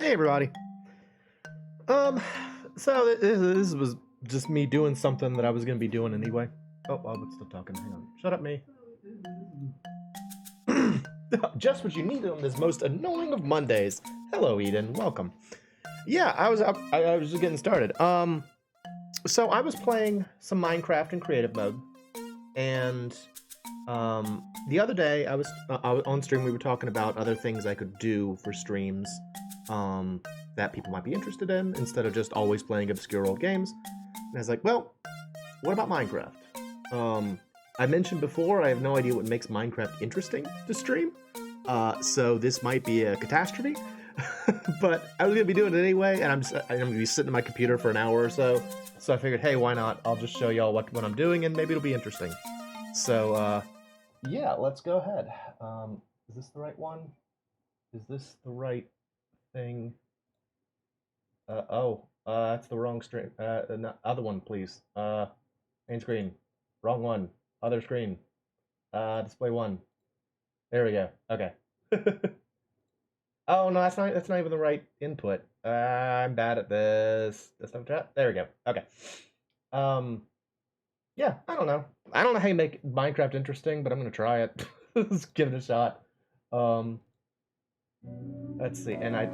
Hey everybody. So this was just me doing something that I was gonna be doing anyway. Oh, I'm still talking. Hang on. Shut up, me. Just what you need on this most annoying of Mondays. Hello, Eden. Welcome. Yeah, I was just getting started. So I was playing some Minecraft in creative mode, and the other day I was on stream. We were talking about other things I could do for streams. That people might be interested in, instead of just always playing obscure old games. And I was like, well, what about Minecraft? I mentioned before, I have no idea what makes Minecraft interesting to stream, so this might be a catastrophe, but I was going to be doing it anyway, and I'm going to be sitting at my computer for an hour or so I figured, hey, why not? I'll just show y'all what I'm doing, and maybe it'll be interesting. So, yeah, let's go ahead. Is this the right one? Is this the right thing? That's the wrong stream. Other one, please. Main screen. Wrong one. Other screen. Display one. There we go. Okay. Oh no, that's not even the right input. I'm bad at this. There we go. Okay. Yeah, I don't know. I don't know how you make Minecraft interesting, but I'm gonna try it. Let's give it a shot. Let's see, and I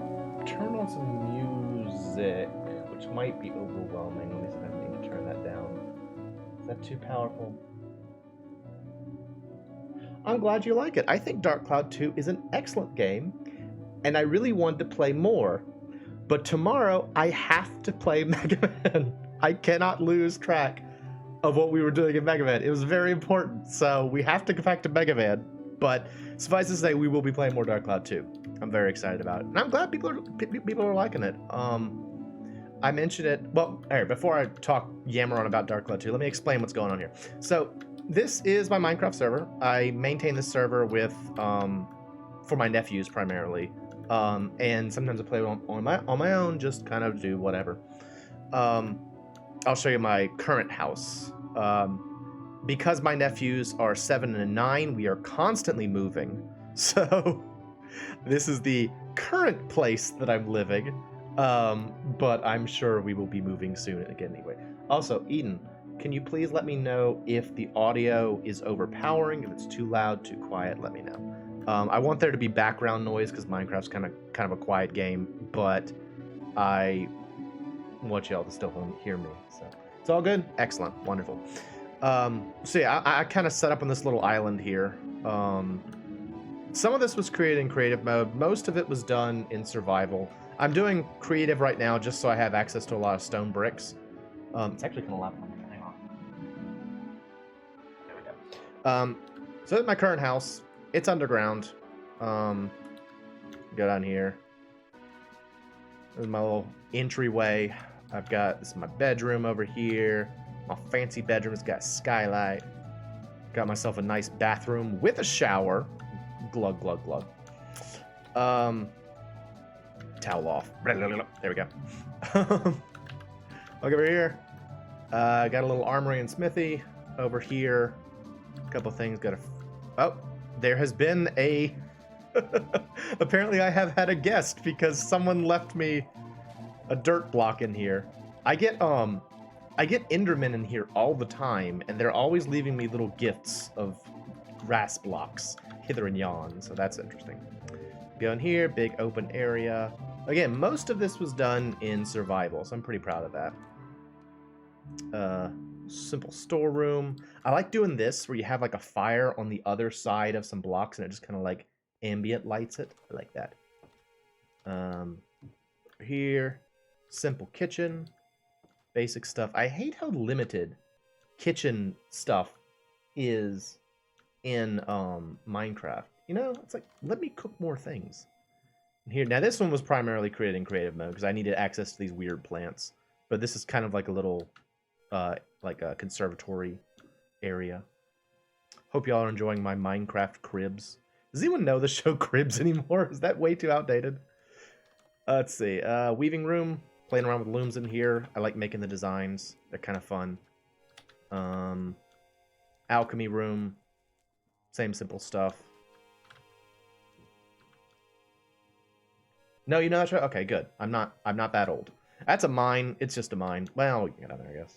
turn on some music, which might be overwhelming. Let me see if I need to turn that down. Is that too powerful? I'm glad you like it. I think Dark Cloud 2 is an excellent game, and I really want to play more. But tomorrow, I have to play Mega Man. I cannot lose track of what we were doing in Mega Man. It was very important, so we have to go back to Mega Man. But suffice to say, we will be playing more Dark Cloud 2. I'm very excited about it, and I'm glad people are liking it. I mentioned it. Well, all right, before I yammer on about Dark Cloud 2, let me explain what's going on here. So this is my Minecraft server. I maintain this server with for my nephews primarily, and sometimes I play on my own, just kind of do whatever. I'll show you my current house. Because my nephews are 7 and 9, we are constantly moving. So this is the current place that I'm living, but I'm sure we will be moving soon again anyway. Also, Eden, can you please let me know if the audio is overpowering, if it's too loud, too quiet, let me know. I want there to be background noise because Minecraft's kind of a quiet game, but I want y'all to still hear me. So it's all good? Excellent. Wonderful. So yeah, I kind of set up on this little island here. Some of this was created in creative mode. Most of it was done in survival. I'm doing creative right now just so I have access to a lot of stone bricks. It's actually kind of loud. Hang on. There we go. So that's my current house. It's underground. Go down here. There's my little entryway. This is my bedroom over here. My fancy bedroom has got a skylight. Got myself a nice bathroom with a shower. Glug, glug, glug. Towel off. There we go. Look over here. Got a little armory and smithy over here. A couple things. Oh, there has been a... Apparently I have had a guest because someone left me a dirt block in here. I get Endermen in here all the time, and they're always leaving me little gifts of grass blocks hither and yon, so that's interesting. Go in here, big open area. Again, most of this was done in survival, so I'm pretty proud of that. Simple storeroom. I like doing this where you have like a fire on the other side of some blocks and it just kind of like ambient lights it. I like that. Here, simple kitchen, basic stuff. I hate how limited kitchen stuff is in Minecraft. You know, it's like, let me cook more things. Here, now this one was primarily created in creative mode because I needed access to these weird plants. But this is kind of like a little, like a conservatory area. Hope y'all are enjoying my Minecraft cribs. Does anyone know the show Cribs anymore? Is that way too outdated? Let's see. Weaving room. Playing around with looms in here. I like making the designs. They're kind of fun. Alchemy room. Same simple stuff. No, you know that's right. Okay, good. I'm not that old. That's a mine. It's just a mine. Well, we can get on there, I guess.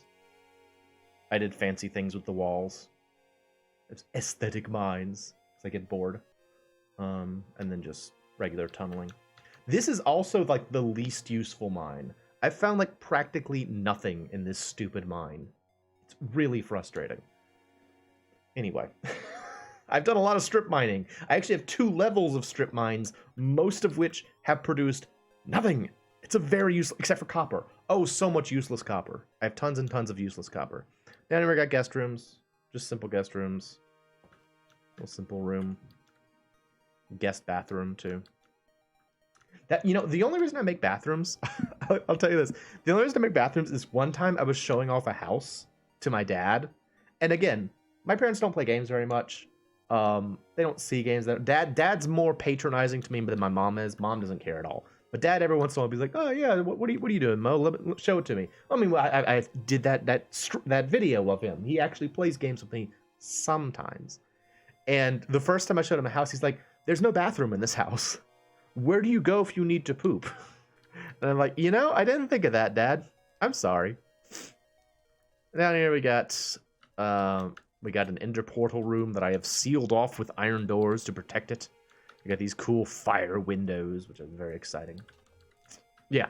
I did fancy things with the walls. It's aesthetic mines. So I get bored. And then just regular tunneling. This is also like the least useful mine. I've found like practically nothing in this stupid mine. It's really frustrating. Anyway. I've done a lot of strip mining. I actually have 2 levels of strip mines, most of which have produced nothing. It's a very useless, except for copper. Oh, so much useless copper. I have tons and tons of useless copper. Down here we got guest rooms. Just simple guest rooms. Little simple room. Guest bathroom, too. That, you know, the only reason I make bathrooms, I'll tell you this. The only reason I make bathrooms is one time I was showing off a house to my dad. And again, my parents don't play games very much. They don't see games. Dad's more patronizing to me than my mom is. Mom doesn't care at all. But Dad every once in a while will be like, "Oh yeah, what are you doing, Mo? Show it to me." I mean, I did that video of him. He actually plays games with me sometimes. And the first time I showed him a house, he's like, "There's no bathroom in this house. Where do you go if you need to poop?" And I'm like, you know, I didn't think of that, Dad. I'm sorry. Down here we got an ender portal room that I have sealed off with iron doors to protect it. We got these cool fire windows, which are very exciting. Yeah.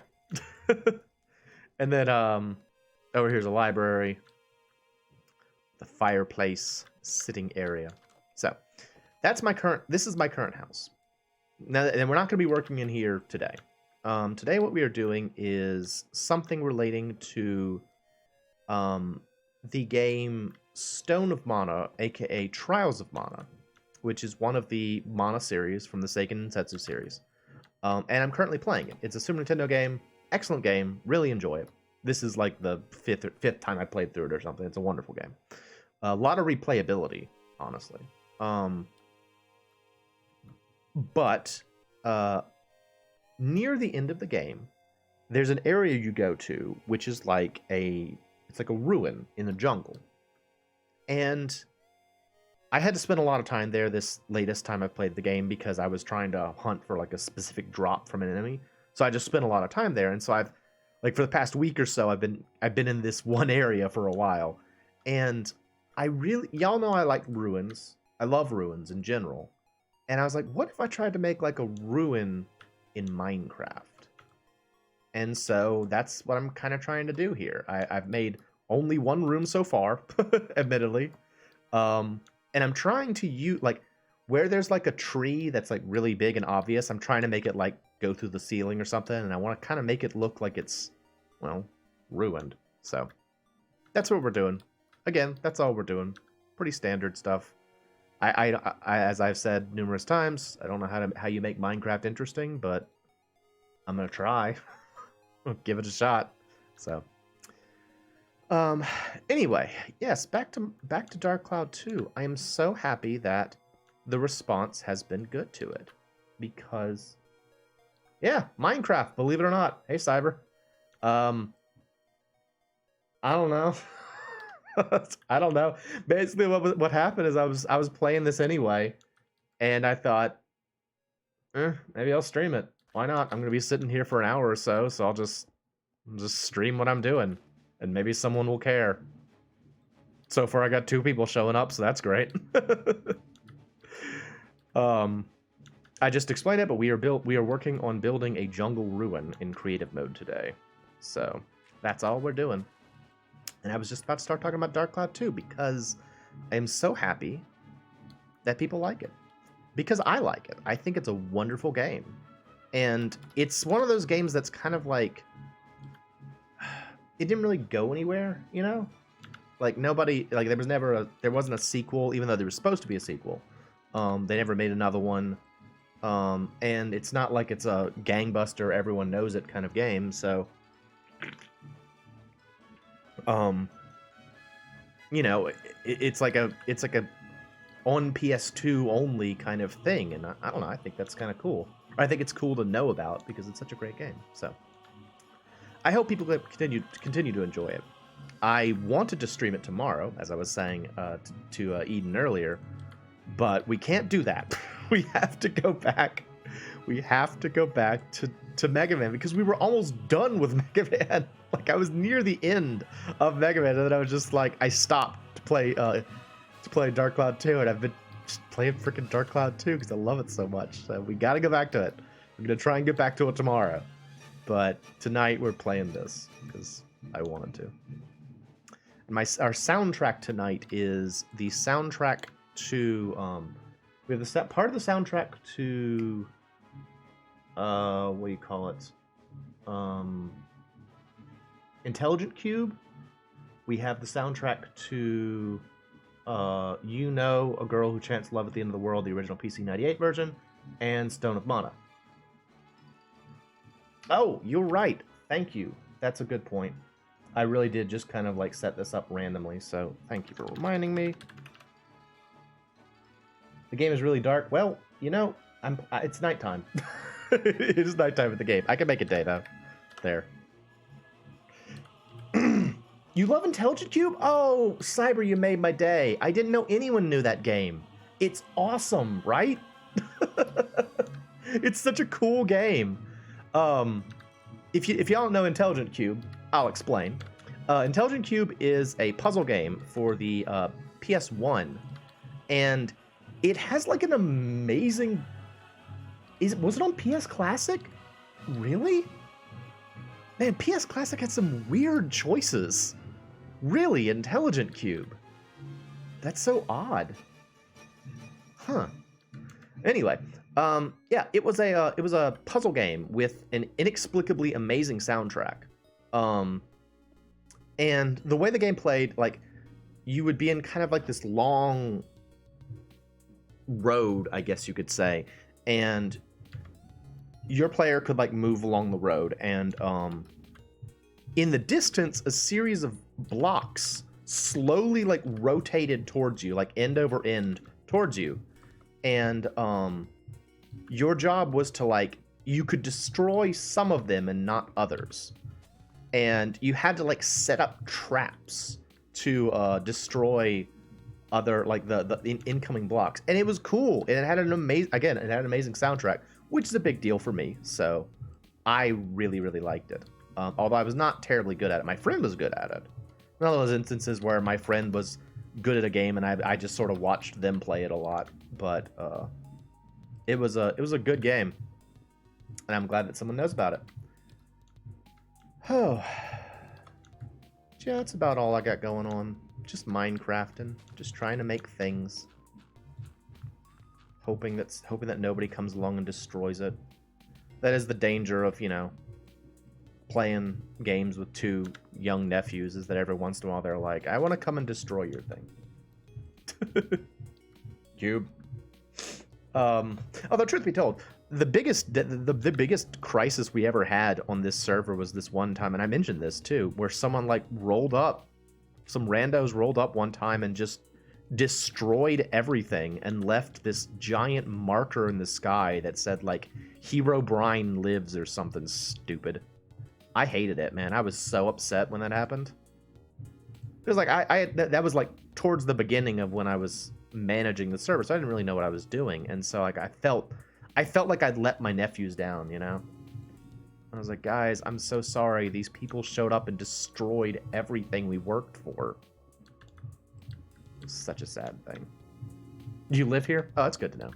And then over here's a library. The fireplace sitting area. So this is my current house. Now, and we're not going to be working in here today. Today what we are doing is something relating to the game Stone of Mana, aka Trials of Mana, which is one of the Mana series from the Seiken Densetsu series. And I'm currently playing it. It's a Super Nintendo game, excellent game, really enjoy it. This is like the fifth time I played through it or something. It's a wonderful game. A lot of replayability, honestly. But near the end of the game, there's an area you go to, which is like it's like a ruin in the jungle. And I had to spend a lot of time there this latest time I played the game because I was trying to hunt for like a specific drop from an enemy. So I just spent a lot of time there. And so I've, like, for the past week or so, I've been in this one area for a while. And y'all know I like ruins. I love ruins in general. And I was like, what if I tried to make like a ruin in Minecraft? And so that's what I'm kind of trying to do here. I've made only one room so far, admittedly. And I'm trying to use, like, where there's like a tree that's like really big and obvious, I'm trying to make it like go through the ceiling or something. And I want to kind of make it look like it's, well, ruined. So that's what we're doing. Again, that's all we're doing. Pretty standard stuff. I as I've said numerous times, I don't know how you make Minecraft interesting, but I'm gonna try. Give it a shot. So, anyway, yes, back to Dark Cloud 2. I am so happy that the response has been good to it, because, yeah, Minecraft. Believe it or not. Hey, Cyber. I don't know. I don't know. Basically, what happened is I was playing this anyway, and I thought, maybe I'll stream it. Why not? I'm gonna be sitting here for an hour or so, so I'll just Just stream what I'm doing, and maybe someone will care. So far, I got 2 people showing up, so that's great. I just explained it, but we are working on building a jungle ruin in creative mode today. So that's all we're doing. And I was just about to start talking about Dark Cloud 2 because I'm so happy that people like it. Because I like it. I think it's a wonderful game. And it's one of those games that's kind of like, it didn't really go anywhere, you know? Like nobody, like there wasn't a sequel, even though there was supposed to be a sequel. They never made another one. And it's not like it's a gangbuster, everyone knows it kind of game, so you know, it's like a on PS2 only kind of thing, and I don't know, I think that's kind of cool. I think it's cool to know about because it's such a great game. So I hope people continue to enjoy it. I wanted to stream it tomorrow, as I was saying to Eden earlier, but we can't do that. We have to go back. We have to go back to Mega Man because we were almost done with Mega Man. Like I was near the end of Mega Man, and then I was just like, I stopped to play Dark Cloud 2, and I've been just playing freaking Dark Cloud 2 because I love it so much. So we got to go back to it. We're gonna try and get back to it tomorrow, but tonight we're playing this because I wanted to. And our soundtrack tonight is the soundtrack to we have the part of the soundtrack to what do you call it? Intelligent Cube. We have the soundtrack to You Know, A Girl Who Chants Love at the End of the World, the original PC-98 version, and Stone of Mana. Oh, you're right. Thank you. That's a good point. I really did just kind of like set this up randomly, so thank you for reminding me. The game is really dark. Well, you know, it's nighttime. It is nighttime at the game. I can make it day, though. There. You love Intelligent Cube? Oh, Cyber, you made my day. I didn't know anyone knew that game. It's awesome, right? It's such a cool game. If y'all don't know Intelligent Cube, I'll explain. Intelligent Cube is a puzzle game for the PS1, and it has like an amazing... Was it on PS Classic? Really? Man, PS Classic had some weird choices. Really, Intelligent Cube. That's so odd. Huh. Anyway, yeah, it was a puzzle game with an inexplicably amazing soundtrack. And the way the game played, like, you would be in kind of like this long road, I guess you could say, and your player could like move along the road, and in the distance a series of blocks slowly like rotated towards you, like end over end towards you, and your job was to like, you could destroy some of them and not others, and you had to like set up traps to destroy other, like the incoming blocks. And it was cool, and it had an amazing soundtrack, which is a big deal for me, so I really liked it. Although I was not terribly good at it. My friend was good at it. One of those instances where my friend was good at a game and I just sort of watched them play it a lot. But it was a good game, and I'm glad that someone knows about it. Oh, yeah, that's about all I got going on. Just Minecrafting, just trying to make things, hoping that nobody comes along and destroys it. That is the danger of, you know, playing games with 2 young nephews, is that every once in a while they're like, I want to come and destroy your thing. Cube. Although truth be told, the biggest crisis we ever had on this server was this one time, and I mentioned this too, where someone like some randos rolled up one time and just destroyed everything and left this giant marker in the sky that said like Hero Brine lives or something stupid. I hated it, man. I was so upset when that happened. It was like that was like towards the beginning of when I was managing the server, so I didn't really know what I was doing, and so like I felt like I'd let my nephews down, you know. I was like, guys, I'm so sorry. These people showed up and destroyed everything we worked for. It's such a sad thing. Do you live here? Oh, that's good to know.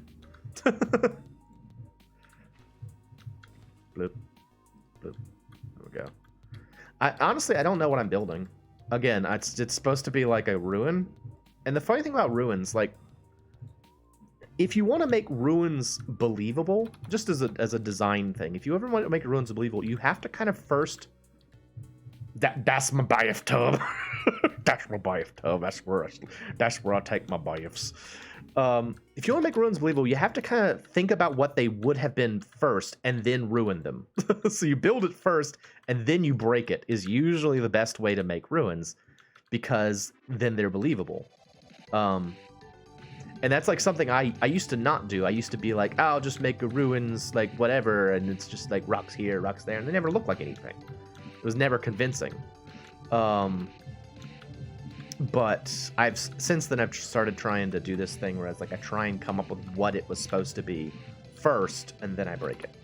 Bloop. Bloop. There we go. Honestly, I don't know what I'm building. Again, it's supposed to be like a ruin. And the funny thing about ruins, like, if you want to make ruins believable, just as a design thing, if you ever want to make ruins believable, you have to kind of first... That's my bathtub. That's my bathtub. That's where I take my baths. If you want to make ruins believable, you have to kind of think about what they would have been first and then ruin them. So you build it first and then you break it is usually the best way to make ruins, because then they're believable. And that's like something I used to not do. I used to be like, oh, I'll just make a ruins, like whatever, and it's just like rocks here, rocks there, and they never look like anything. It was never convincing. But since then I've started trying to do this thing where it's like I try and come up with what it was supposed to be first, and then I break it.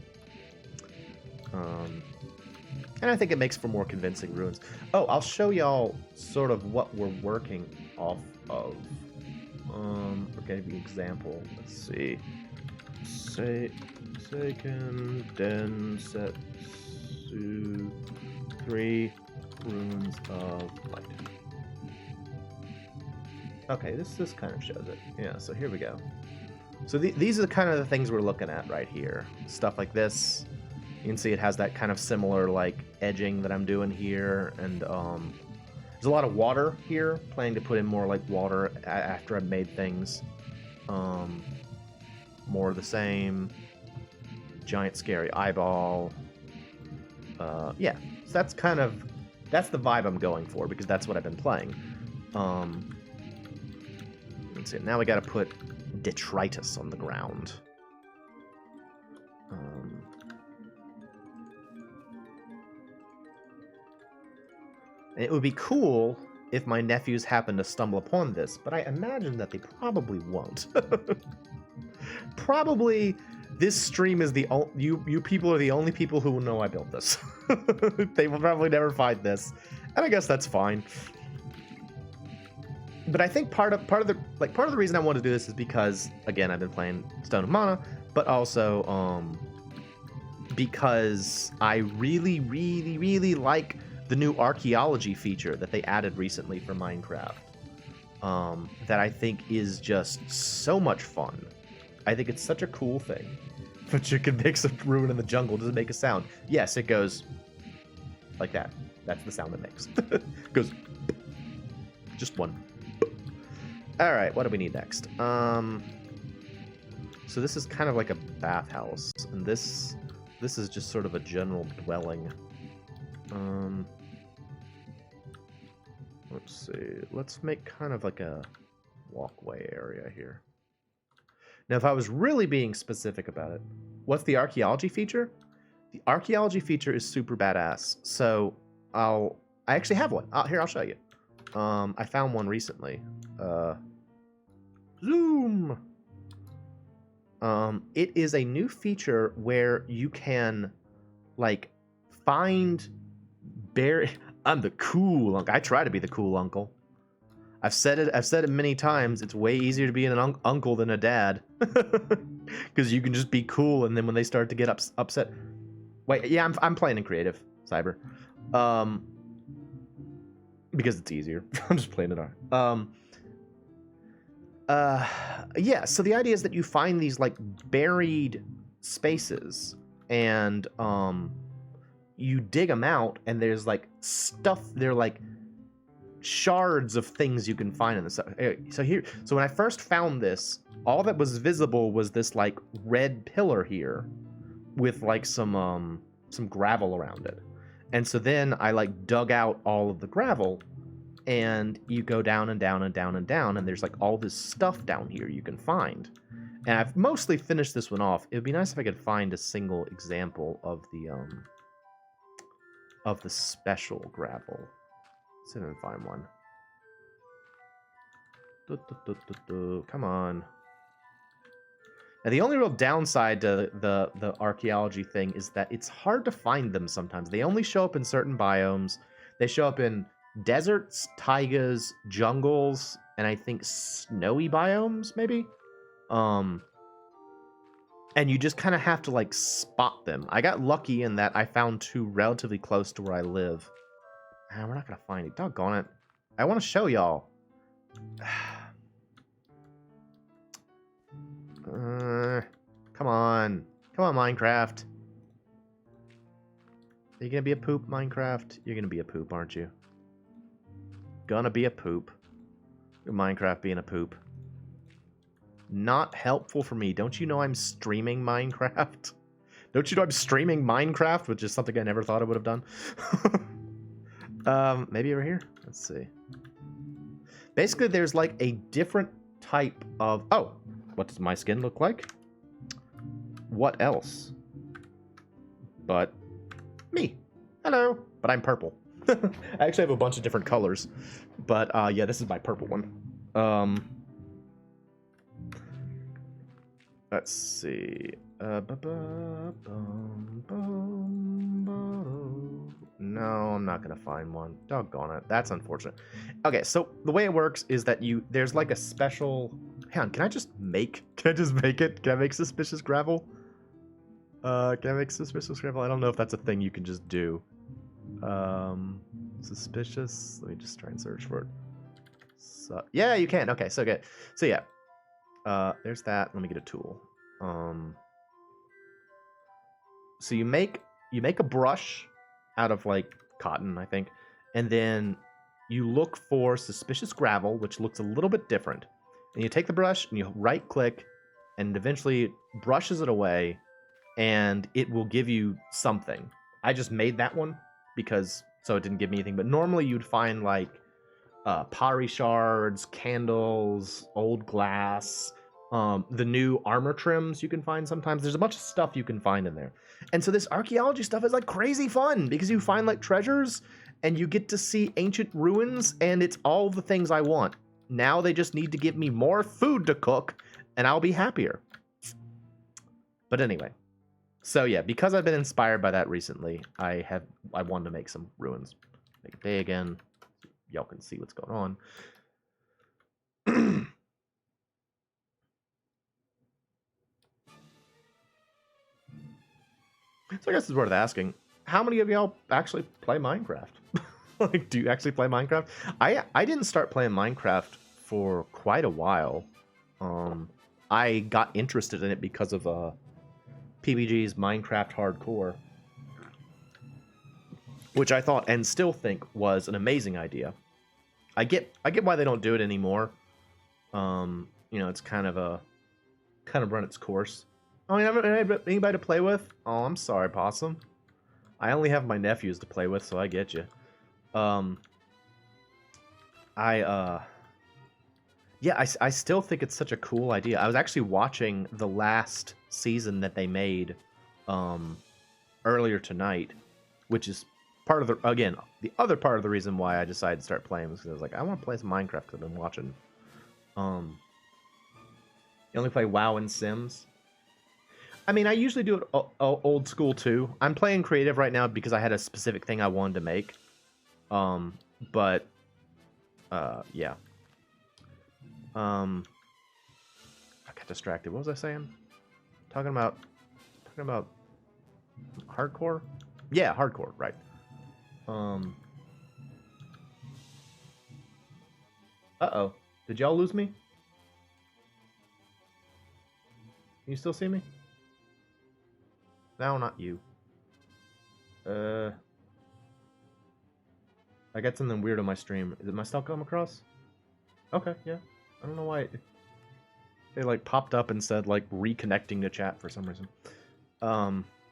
And I think it makes for more convincing ruins. Oh, I'll show y'all sort of what we're working off of. Okay, the example. Let's see. Seiken Densetsu 3 Runes of Light. Okay, this kind of shows it. Yeah, so here we go. So these are kind of the things we're looking at right here. Stuff like this. You can see it has that kind of similar like edging that I'm doing here, and there's a lot of water here. Planning to put in more like water after I've made things. More of the same. Giant scary eyeball. Yeah, so that's the vibe I'm going for, because that's what I've been playing. Let's see. Now we got to put detritus on the ground. And it would be cool if my nephews happen to stumble upon this, but I imagine that they probably won't. Probably this stream is you people are the only people who will know I built this. They will probably never find this, and I guess that's fine. But I think part of the reason I want to do this is because, again, I've been playing Stone of Mana, but also because I really, really, really like the new archaeology feature that they added recently for Minecraft. That I think is just so much fun. I think it's such a cool thing. But you can make some ruin in the jungle. Does it make a sound? Yes, it goes like that. That's the sound it makes. It goes just one. All right, what do we need next? So this is kind of like a bathhouse, and this is just sort of a general dwelling. Let's see. Let's make kind of like a walkway area here. Now, if I was really being specific about it, what's the archaeology feature? The archaeology feature is super badass. So I actually have one. Here, I'll show you. I found one recently. Zoom. It is a new feature where you can, like, find I'm the cool uncle. I try to be the cool uncle. I've said it many times. It's way easier to be an uncle than a dad, because you can just be cool, and then when they start to get upset, wait, yeah, I'm playing in creative, Cyber, because it's easier. I'm just playing it on. Yeah. So the idea is that you find these like buried spaces, and you dig them out, and there's like stuff. They're like shards of things you can find in this. So when I first found this, all that was visible was this like red pillar here with like some gravel around it. And so then I like dug out all of the gravel, and you go down and down and down and down, and there's like all this stuff down here you can find. And I've mostly finished this one off. It would be nice if I could find a single example of the special gravel. Let's see if I can find one. Come on. And the only real downside to the archaeology thing is that it's hard to find them sometimes. They only show up in certain biomes. They show up in deserts, taigas, jungles, and I think snowy biomes, maybe? And you just kind of have to, like, spot them. I got lucky in that I found two relatively close to where I live. We're not going to find it. Doggone it. I want to show y'all. Come on. Come on, Minecraft. Are you going to be a poop, Minecraft? You're going to be a poop, aren't you? Gonna be a poop. Minecraft being a poop. Not helpful for me. Don't you know I'm streaming Minecraft? Don't you know I'm streaming Minecraft, which is something I never thought I would have done? Maybe over here? Let's see. Basically, there's like a different type of... Oh, what does my skin look like? What else? But me. Hello. But I'm purple. I actually have a bunch of different colors. But yeah, this is my purple one. Let's see. No, I'm not gonna find one. Doggone it. That's unfortunate. Okay, so the way it works is that there's like a special... Hang on, can I just make it? Can I make suspicious gravel? Can I make suspicious gravel? I don't know if that's a thing you can just do. Suspicious. Let me just try and search for it. So, yeah, you can. Okay, so good. So yeah. There's that. Let me get a tool. So you make a brush out of like cotton, I think, and then you look for suspicious gravel, which looks a little bit different. And you take the brush and you right click, and eventually it brushes it away, and it will give you something. I just made that one because so it didn't give me anything. But normally you'd find like pottery shards, candles, old glass. The new armor trims you can find sometimes. There's a bunch of stuff you can find in there. And so this archaeology stuff is like crazy fun because you find like treasures and you get to see ancient ruins, and it's all the things I want. Now they just need to give me more food to cook and I'll be happier. But anyway, so yeah, because I've been inspired by that recently, I wanted to make some ruins. Make it day again. Y'all can see what's going on. So I guess it's worth asking, how many of y'all actually play Minecraft? Like, do you actually play Minecraft? I didn't start playing Minecraft for quite a while. I got interested in it because of PBG's Minecraft Hardcore, which I thought and still think was an amazing idea. I get why they don't do it anymore. You know, it's kind of run its course. Oh, you haven't anybody to play with? Oh, I'm sorry, Possum. I only have my nephews to play with, so I get you. Yeah, I still think it's such a cool idea. I was actually watching the last season that they made earlier tonight, which is part of the other part of the reason why I decided to start playing was because I was like, I want to play some Minecraft because I've been watching. You only play WoW and Sims? I mean, I usually do it old school too. I'm playing creative right now because I had a specific thing I wanted to make. But yeah. I got distracted. What was I saying? Talking about hardcore? Yeah, hardcore, right. Uh-oh. Did y'all lose me? Can you still see me? No, not you. I got something weird on my stream. Is it my stuff come across? Okay, yeah. I don't know why they like popped up and said like reconnecting to chat for some reason.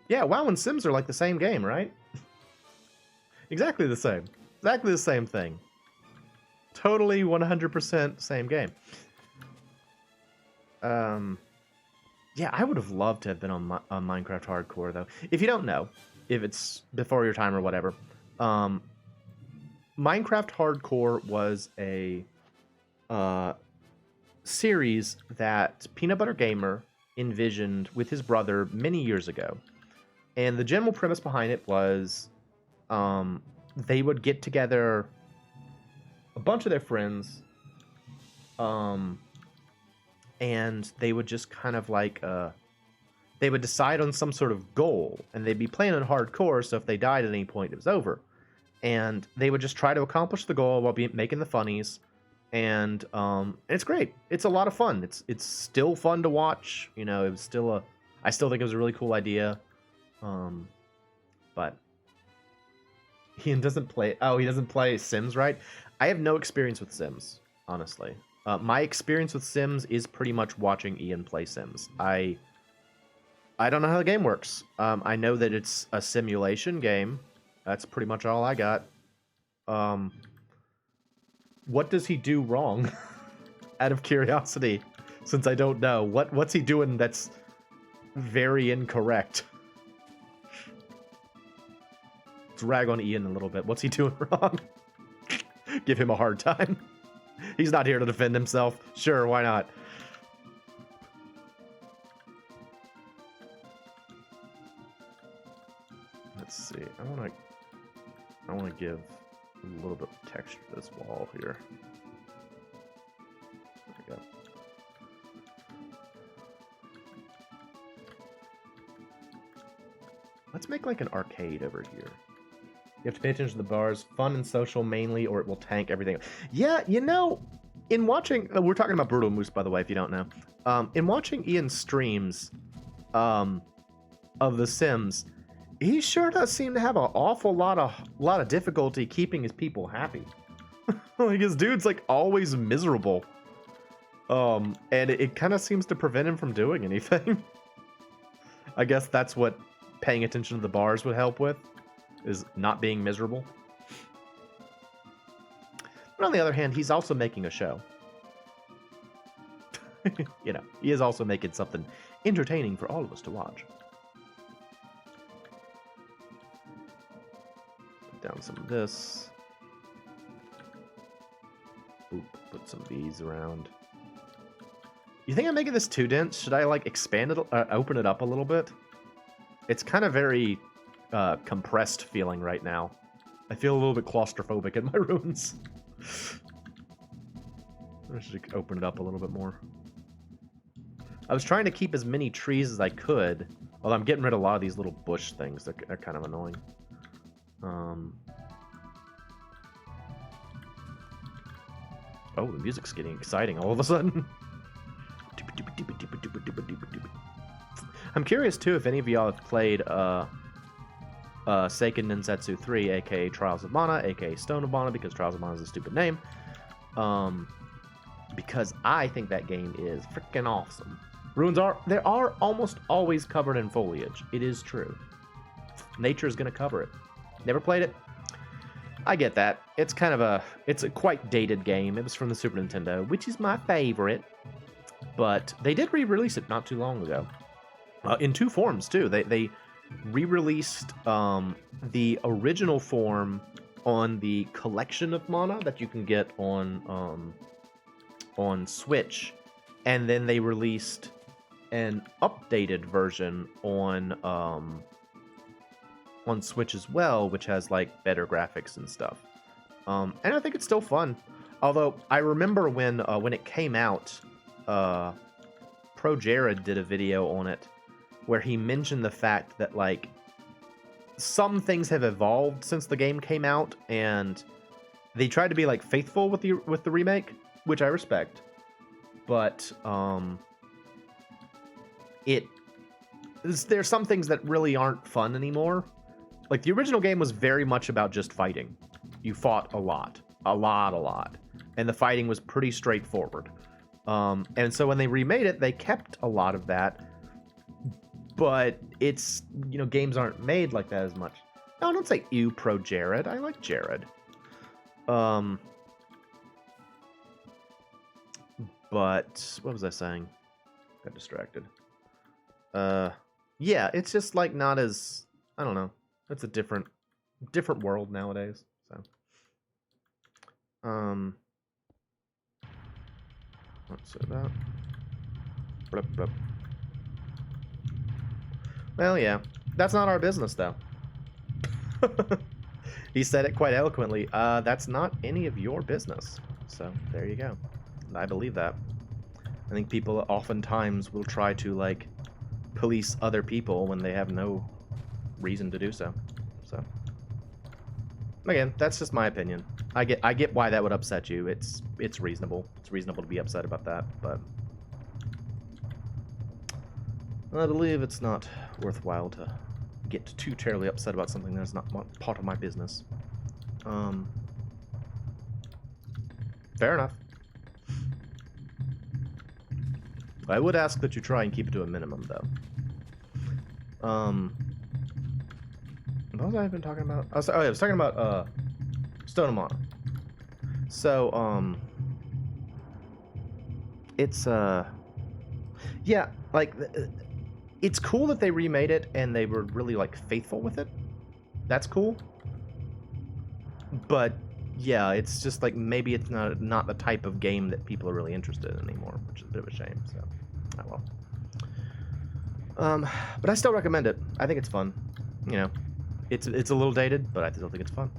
Yeah, WoW and Sims are like the same game, right? Exactly the same. Exactly the same thing. Totally 100% same game. Yeah, I would have loved to have been on Minecraft Hardcore, though. If you don't know, if it's before your time or whatever, Minecraft Hardcore was a series that Peanut Butter Gamer envisioned with his brother many years ago. And the general premise behind it was they would get together a bunch of their friends, and they would just kind of like they would decide on some sort of goal, and they'd be playing on hardcore, so if they died at any point, it was over. And they would just try to accomplish the goal while making the funnies, and it's great. It's a lot of fun. It's still fun to watch. You know, it was still I still think it was a really cool idea. But Ian doesn't play. Oh, he doesn't play Sims, right? I have no experience with Sims, honestly. My experience with Sims is pretty much watching Ian play Sims. I don't know how the game works. I know that it's a simulation game. That's pretty much all I got. What does he do wrong? Out of curiosity, since I don't know. What's he doing that's very incorrect? Let's rag on Ian a little bit. What's he doing wrong? Give him a hard time. He's not here to defend himself. Sure, why not? Let's see. I want to give a little bit of texture to this wall here. There we go. Let's make like an arcade over here. You have to pay attention to the bars. Fun and social mainly, or it will tank everything. Yeah, you know, in watching... we're talking about Brutal Moose, by the way, if you don't know. In watching Ian's streams of The Sims, he sure does seem to have an awful lot of difficulty keeping his people happy. Like, his dude's, like, always miserable. And it kind of seems to prevent him from doing anything. I guess that's what paying attention to the bars would help with. Is not being miserable. But on the other hand, he's also making a show. You know, he is also making something entertaining for all of us to watch. Put down some of this. Oop, put some of these around. You think I'm making this too dense? Should I, like, expand it, open it up a little bit? It's kind of very... compressed feeling right now. I feel a little bit claustrophobic in my rooms. I should open it up a little bit more. I was trying to keep as many trees as I could, although I'm getting rid of a lot of these little bush things. They're kind of annoying. Oh, the music's getting exciting all of a sudden. I'm curious too if any of y'all have played Seiken Densetsu 3, aka Trials of Mana, aka Stone of Mana, because Trials of Mana is a stupid name. Because I think that game is freaking awesome. Ruins are almost always covered in foliage. It is true. Nature is going to cover it. Never played it? I get that. It's kind of it's a quite dated game. It was from the Super Nintendo, which is my favorite. But they did re-release it not too long ago. In two forms, too. They re-released the original form on the collection of Mana that you can get on Switch, and then they released an updated version on Switch as well, which has like better graphics and stuff. And I think it's still fun. Although I remember when it came out, Pro Jared did a video on it where he mentioned the fact that, like, some things have evolved since the game came out, and they tried to be, like, faithful with the remake, which I respect. But there's some things that really aren't fun anymore. Like, the original game was very much about just fighting. You fought a lot. And the fighting was pretty straightforward. And so when they remade it, they kept a lot of that. But it's, you know, games aren't made like that as much. No, don't say ew, Pro Jared. I like Jared. But what was I saying? Got distracted. Yeah, it's just like not as, I don't know. It's a different world nowadays. So, let's say that. Blup, blup. Well, yeah. That's not our business, though. He said it quite eloquently. That's not any of your business. So, there you go. I believe that. I think people oftentimes will try to, like, police other people when they have no reason to do so. So, again, that's just my opinion. I get why that would upset you. It's reasonable. It's reasonable to be upset about that, but I believe it's not worthwhile to get too terribly upset about something that's not part of my business. Fair enough. I would ask that you try and keep it to a minimum, though. What was I even talking about? I was talking about Stone and Mana. So, it's yeah, like, it's cool that they remade it and they were really, like, faithful with it. That's cool. But yeah, it's just like maybe it's not the type of game that people are really interested in anymore, which is a bit of a shame. So, oh well. But I still recommend it. I think it's fun. You know, it's a little dated, but I still think it's fun.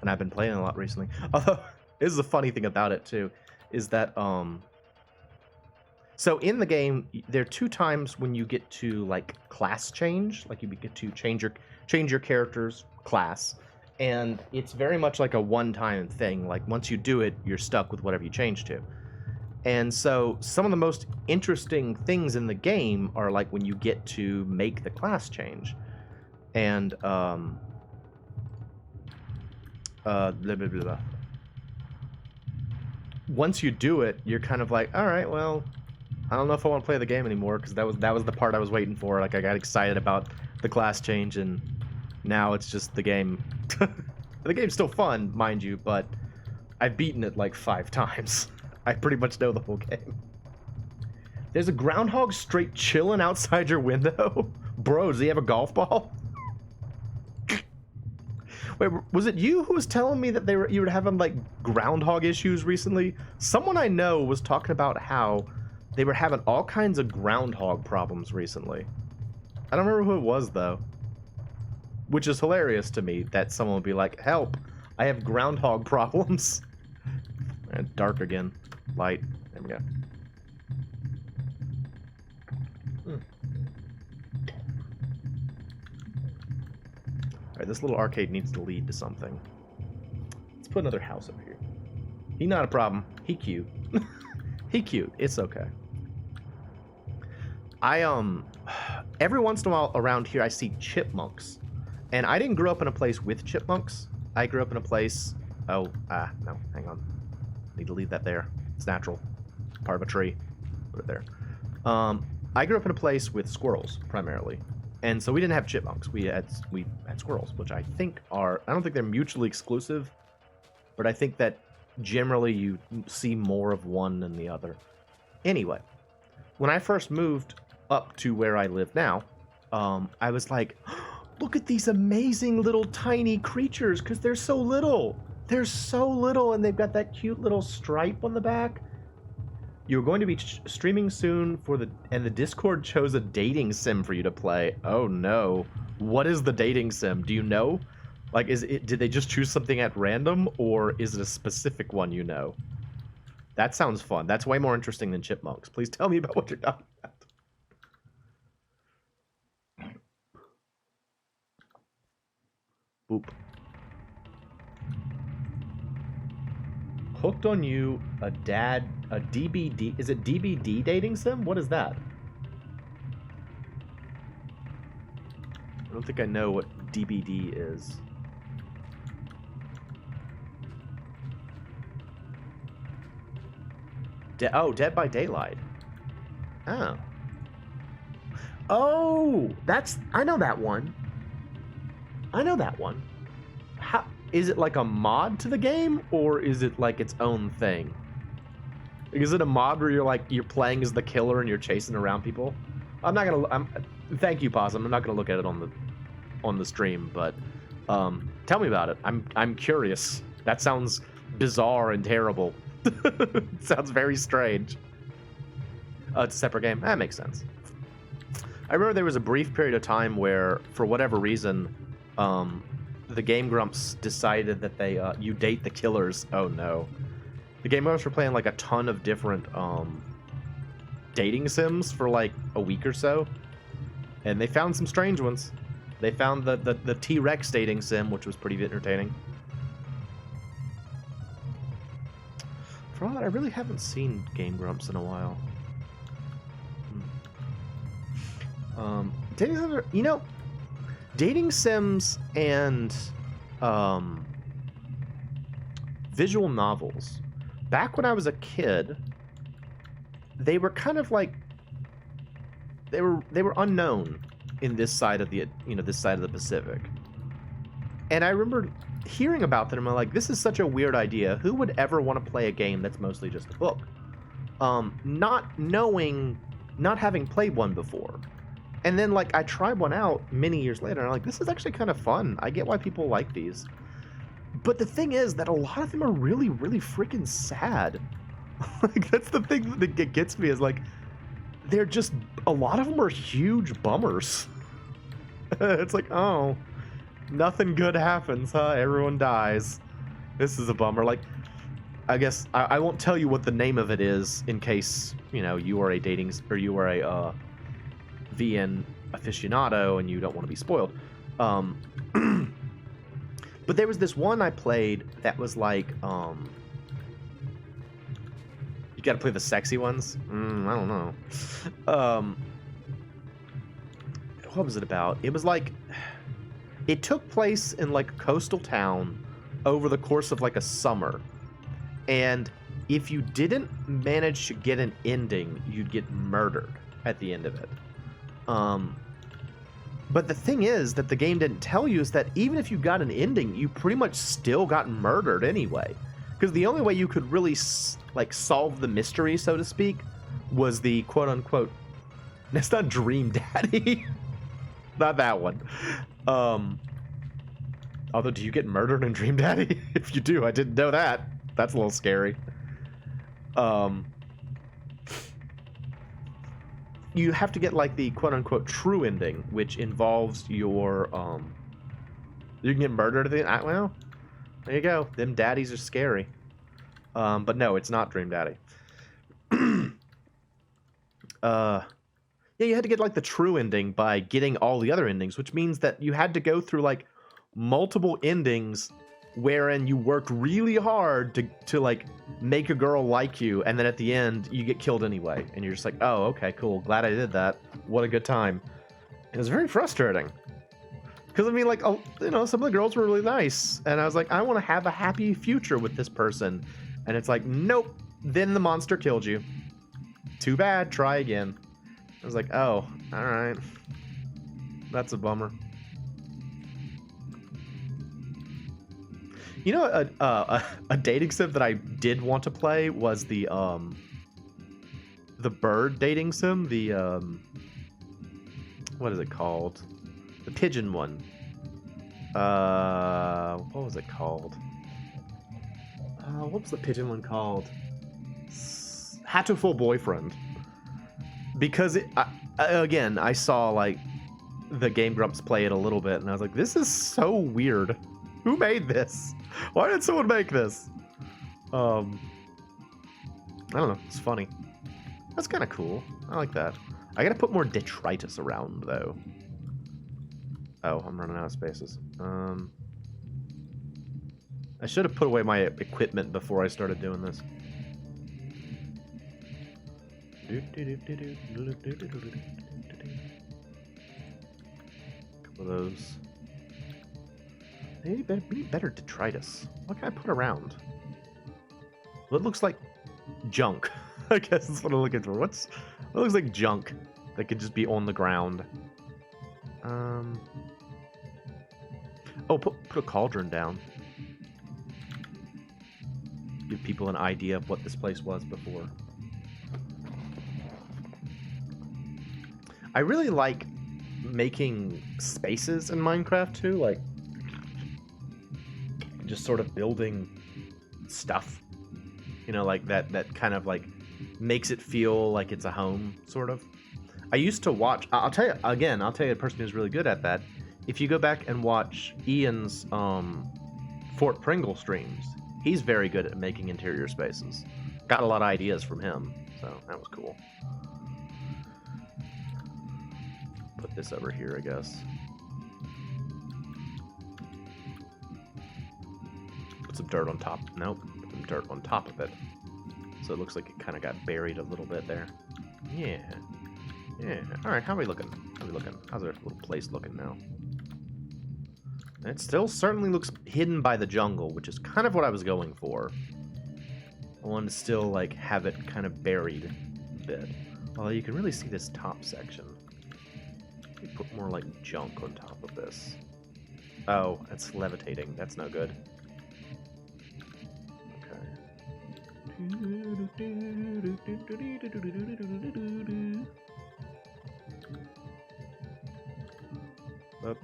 And I've been playing a lot recently. Although, this is a funny thing about it too, is that so in the game there are 2 times when you get to like class change, like you get to change your character's class. And it's very much like a one-time thing. Like, once you do it, you're stuck with whatever you change to. And so, some of the most interesting things in the game are, like, when you get to make the class change. And, blah, blah, blah, blah. Once you do it, you're kind of like, alright, well, I don't know if I want to play the game anymore, because that was the part I was waiting for. Like, I got excited about the class change, and now it's just the game. The game's still fun, mind you, but I've beaten it like 5 times. I pretty much know the whole game. There's a groundhog straight chilling outside your window? Bro, does he have a golf ball? Wait, was it you who was telling me that you were having like groundhog issues recently? Someone I know was talking about how they were having all kinds of groundhog problems recently. I don't remember who it was though. Which is hilarious to me that someone would be like, help, I have groundhog problems. And dark again. Light. There we go. Alright, this little arcade needs to lead to something. Let's put another house up here. He not a problem. He cute. He cute. It's okay. Every once in a while around here I see chipmunks. And I didn't grow up in a place with chipmunks. I grew up in a place... no, hang on. Need to leave that there. It's natural. Part of a tree. Put it there. I grew up in a place with squirrels, primarily. And so we didn't have chipmunks. We had squirrels, which I think are... I don't think they're mutually exclusive, but I think that generally you see more of one than the other. Anyway, when I first moved up to where I live now, I was like... Look at these amazing little tiny creatures, because they're so little. They're so little, and they've got that cute little stripe on the back. You're going to be streaming soon and the Discord chose a dating sim for you to play. Oh no. What is the dating sim? Do you know? Like, did they just choose something at random, or is it a specific one you know? That sounds fun. That's way more interesting than chipmunks. Please tell me about what you're talking about. Boop. Hooked on You, a DBD. Is it DBD dating sim? What is that? I don't think I know what DBD is. Dead by Daylight. Oh. Oh, I know that one. I know that one. How is it, like a mod to the game, or is it like its own thing? Is it a mod where you're playing as the killer and you're chasing around people? Thank you, Possum. I'm not gonna look at it on the stream, but tell me about it. I'm curious. That sounds bizarre and terrible. It sounds very strange. It's a separate game. That makes sense. I remember there was a brief period of time where, for whatever reason, the Game Grumps decided that they you date the killers. Oh no, the Game Grumps were playing like a ton of different dating sims for like a week or so, and they found some strange ones. They found the T-Rex dating sim, which was pretty entertaining. For all that, I really haven't seen Game Grumps in a while. Dating sims are, you know, dating sims and visual novels. Back when I was a kid, they were kind of like they were unknown in this side of the this side of the Pacific. And I remember hearing about them and I'm like, this is such a weird idea. Who would ever want to play a game that's mostly just a book? Not having played one before. And then like I tried one out many years later and I'm like, this is actually kind of fun. I get why people like these. But the thing is that a lot of them are really, really freaking sad. Like that's the thing that gets me, is like they're just, a lot of them are huge bummers. It's like, oh, nothing good happens, huh? Everyone dies. This is a bummer. Like, I guess I won't tell you what the name of it is in case, you are a VN aficionado and you don't want to be spoiled. But there was this one I played that was like, you gotta play the sexy ones? I don't know. What was it about? It was like, it took place in like a coastal town over the course of like a summer. And if you didn't manage to get an ending, you'd get murdered at the end of it. But the thing is that the game didn't tell you is that even if you got an ending, you pretty much still got murdered anyway. Because the only way you could really solve the mystery, so to speak, was the quote-unquote, it's not Dream Daddy. Not that one. Although, do you get murdered in Dream Daddy? If you do, I didn't know that. That's a little scary. You have to get like the quote-unquote true ending, which involves your you can get murdered at the end. Well, there you go. Them daddies are scary. But no, it's not Dream Daddy. Yeah, you had to get like the true ending by getting all the other endings, which means that you had to go through like multiple endings wherein you worked really hard to like make a girl like you, and then at the end you get killed anyway, and you're just like, oh, okay, cool, glad I did that. What a good time. It was very frustrating because I mean, like, some of the girls were really nice, and I was like, I want to have a happy future with this person, and it's like, nope. Then the monster killed you. Too bad. Try again. I was like, oh, all right. That's a bummer. A dating sim that I did want to play was the bird dating sim. The what is it called? The pigeon one. What was it called? What was the pigeon one called? Hatoful Boyfriend. Because again, I saw like the Game Grumps play it a little bit, and I was like, this is so weird. Who made this? Why did someone make this? I don't know. It's funny. That's kind of cool. I like that. I gotta put more detritus around, though. Oh, I'm running out of spaces. I should have put away my equipment before I started doing this. Couple of those. Maybe better detritus. What can I put around? Well, it looks like junk. I guess that's what I'm looking for. What looks like junk that could just be on the ground? Oh, put a cauldron down. Give people an idea of what this place was before. I really like making spaces in Minecraft too, like just sort of building stuff, like that kind of like makes it feel like it's a home, sort of. I used to watch. I'll tell you again. I'll tell you a person who's really good at that. If you go back and watch Ian's Fort Pringle streams, he's very good at making interior spaces. Got a lot of ideas from him, so that was cool. Put this over here, I guess. Put some dirt on top. Nope, put some dirt on top of it. So it looks like it kind of got buried a little bit there. Yeah. Yeah. Alright, how are we looking? How are we looking? How's our little place looking now? It still certainly looks hidden by the jungle, which is kind of what I was going for. I wanted to still, like, have it kind of buried a bit. Although you can really see this top section. You put more, like, junk on top of this. Oh, it's levitating. That's no good.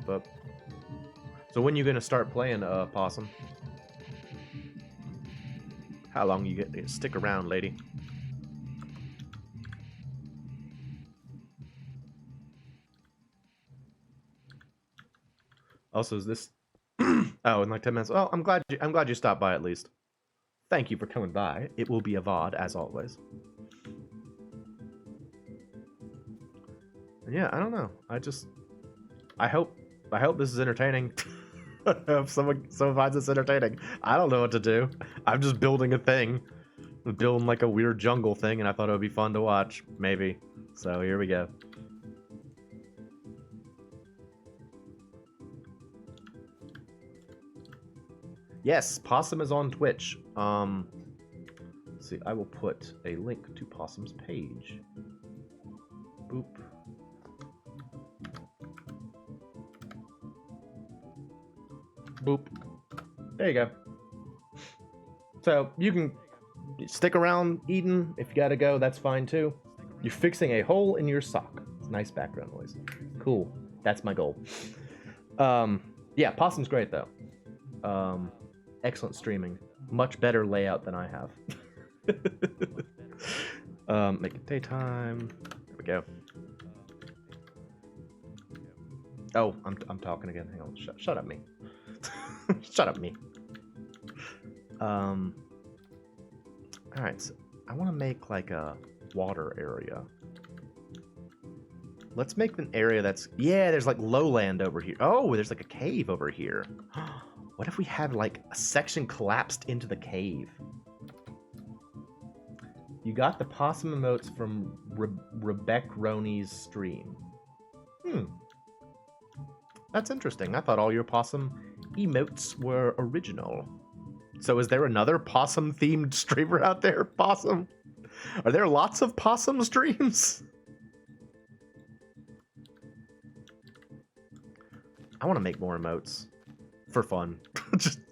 Up. So when you gonna start playing, Possum? How long you get? Stick around, lady. Also, is this? Oh, in like 10 minutes. Oh, I'm glad you stopped by at least. Thank you for coming by. It will be a VOD as always. And yeah, I don't know. I hope this is entertaining. If someone finds this entertaining, I don't know what to do. I'm just building a thing. I'm building like a weird jungle thing, and I thought it would be fun to watch. Maybe. So here we go. Yes, Possum is on Twitch. Let's see, I will put a link to Possum's page. Boop. Boop. There you go. So you can stick around, Eden. If you gotta go, that's fine too. You're fixing a hole in your sock. It's nice background noise. Cool. That's my goal. Yeah, Possum's great though. Excellent streaming. Much better layout than I have. Make it daytime. There we go. Oh, I'm talking again. Hang on. Shut up, me. Shut up, me. All right. So I want to make like a water area. Let's make an area that's there's like lowland over here. Oh, there's like a cave over here. What if we had like a section collapsed into the cave? You got the possum emotes from Rebecca Roney's stream. That's interesting. I thought all your possum emotes were original. So is there another possum-themed streamer out there, Possum? Are there lots of possum streams? I want to make more emotes. For fun.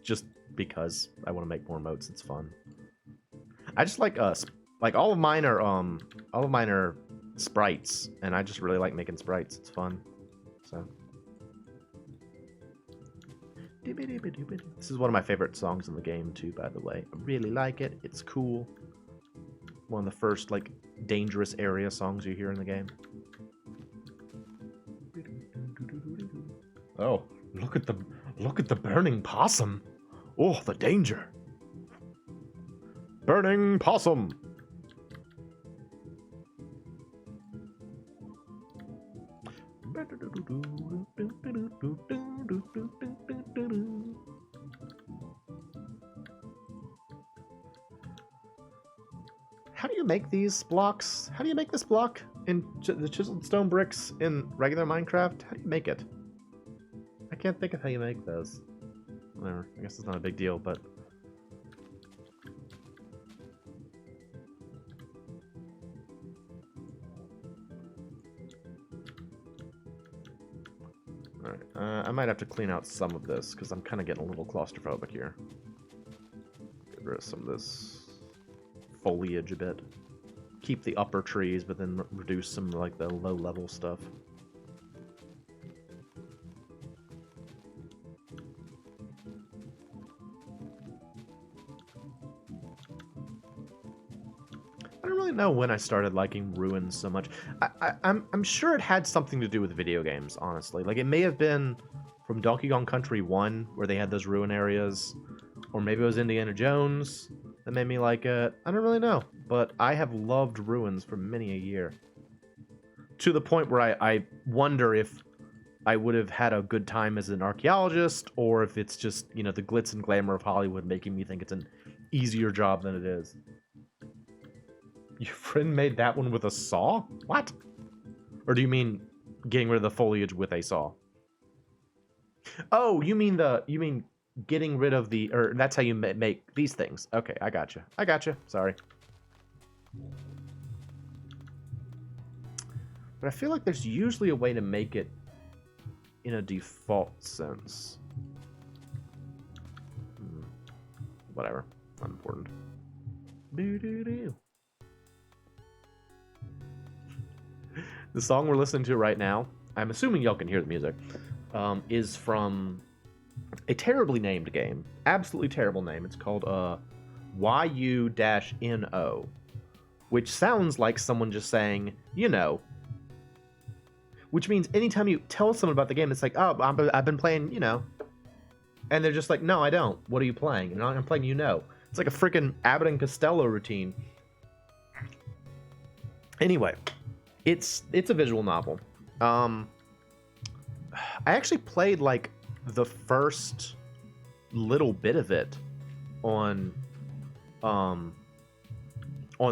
just because I want to make more emotes. It's fun. I just like all of mine are sprites, and I just really like making sprites. It's fun. So this is one of my favorite songs in the game too, by the way. I really like it. It's cool. One of the first like dangerous area songs you hear in the game. Oh, look at the burning possum. Oh, the danger. Burning possum. How do you make these blocks? How do you make this block in the chiseled stone bricks in regular Minecraft? How do you make it? I can't think of how you make those. Whatever. I guess it's not a big deal, but... Alright, I might have to clean out some of this, because I'm kind of getting a little claustrophobic here. Get rid of some of this foliage a bit. Keep the upper trees, but then reduce some, like, the low-level stuff. really know when I started liking ruins so much. I'm sure it had something to do with video games, honestly. Like, it may have been from Donkey Kong Country 1, where they had those ruin areas, or maybe it was Indiana Jones that made me like it. I don't really know, but I have loved ruins for many a year. To the point where I wonder if I would have had a good time as an archaeologist, or if it's just, you know, the glitz and glamour of Hollywood making me think it's an easier job than it is. Your friend made that one with a saw? What? Or do you mean getting rid of the foliage with a saw? Oh, you mean getting rid of the, or that's how you make these things. Okay, I gotcha. Sorry. But I feel like there's usually a way to make it in a default sense. Whatever. Unimportant. Doo-doo-doo. The song we're listening to right now, I'm assuming y'all can hear the music, is from a terribly named game. Absolutely terrible name. It's called YU-NO, which sounds like someone just saying, you know. Which means anytime you tell someone about the game, it's like, oh, I've been playing, you know. And they're just like, no, I don't. What are you playing? And I'm playing, you know. It's like a freaking Abbott and Costello routine. Anyway, it's a visual novel. I actually played like the first little bit of it on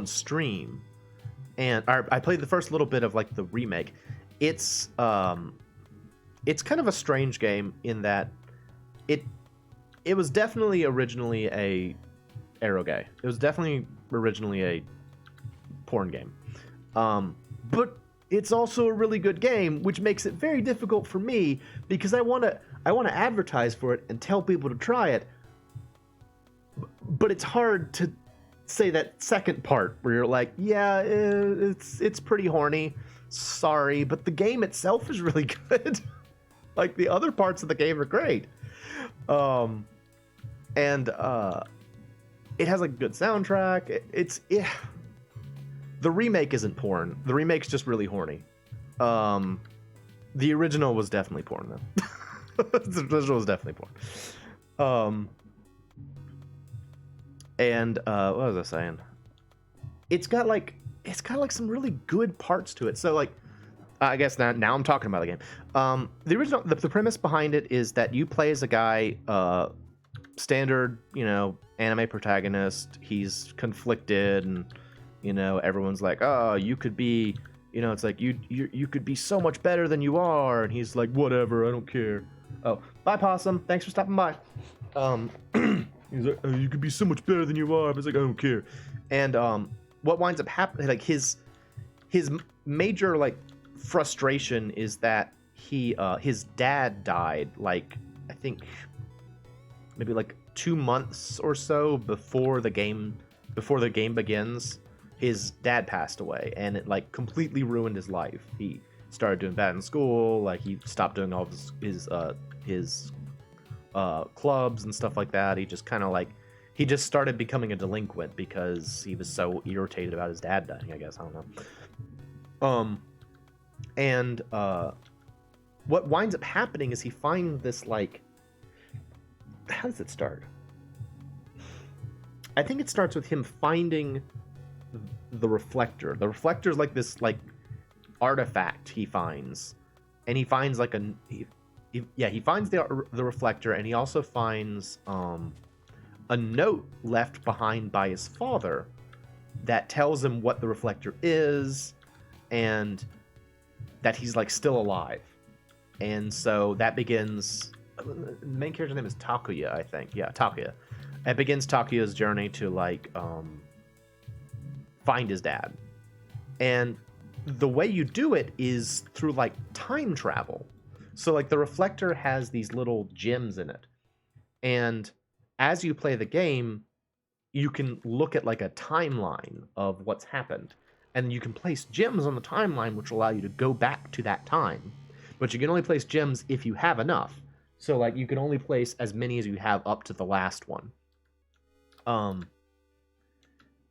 stream, and I played the first little bit of like the remake. It's kind of a strange game in that it was definitely originally a eroge. It was definitely originally a porn game. But it's also a really good game, which makes it very difficult for me because I want to advertise for it and tell people to try it. But it's hard to say that second part where you're like, yeah, it's pretty horny. Sorry, but the game itself is really good. Like, the other parts of the game are great. And it has a good soundtrack. The remake isn't porn. The remake's just really horny. The original was definitely porn, though. The original was definitely porn. And what was I saying? It's got like some really good parts to it. So like, I guess now I'm talking about the game. The original, the premise behind it is that you play as a guy, standard, you know, anime protagonist. He's conflicted, and you know, everyone's like, oh, you could be, you know, it's like you could be so much better than you are, and he's like, whatever, I don't care. Oh, bye, Possum. Thanks for stopping by. He's like, oh, you could be so much better than you are. But it's like, I don't care. And what winds up happening, like his major like frustration is that his dad died, like I think maybe like 2 months or so before the game begins. His dad passed away, and it like completely ruined his life. He started doing bad in school, like he stopped doing all of his clubs and stuff like that. He just kind of like, he just started becoming a delinquent because he was so irritated about his dad dying, I guess. I don't know. What winds up happening is he finds this, like, how does it start? I think it starts with him finding the reflector. The reflector is like this, like, artifact he finds, and he finds like he finds the reflector, and he also finds a note left behind by his father that tells him what the reflector is and that he's like still alive. And so that begins, the main character's name is Takuya, I think. Yeah, Takuya. It begins Takuya's journey to like find his dad. And the way you do it is through like time travel. So like the reflector has these little gems in it, and as you play the game, you can look at like a timeline of what's happened, and you can place gems on the timeline which will allow you to go back to that time. But you can only place gems if you have enough. So like you can only place as many as you have up to the last one.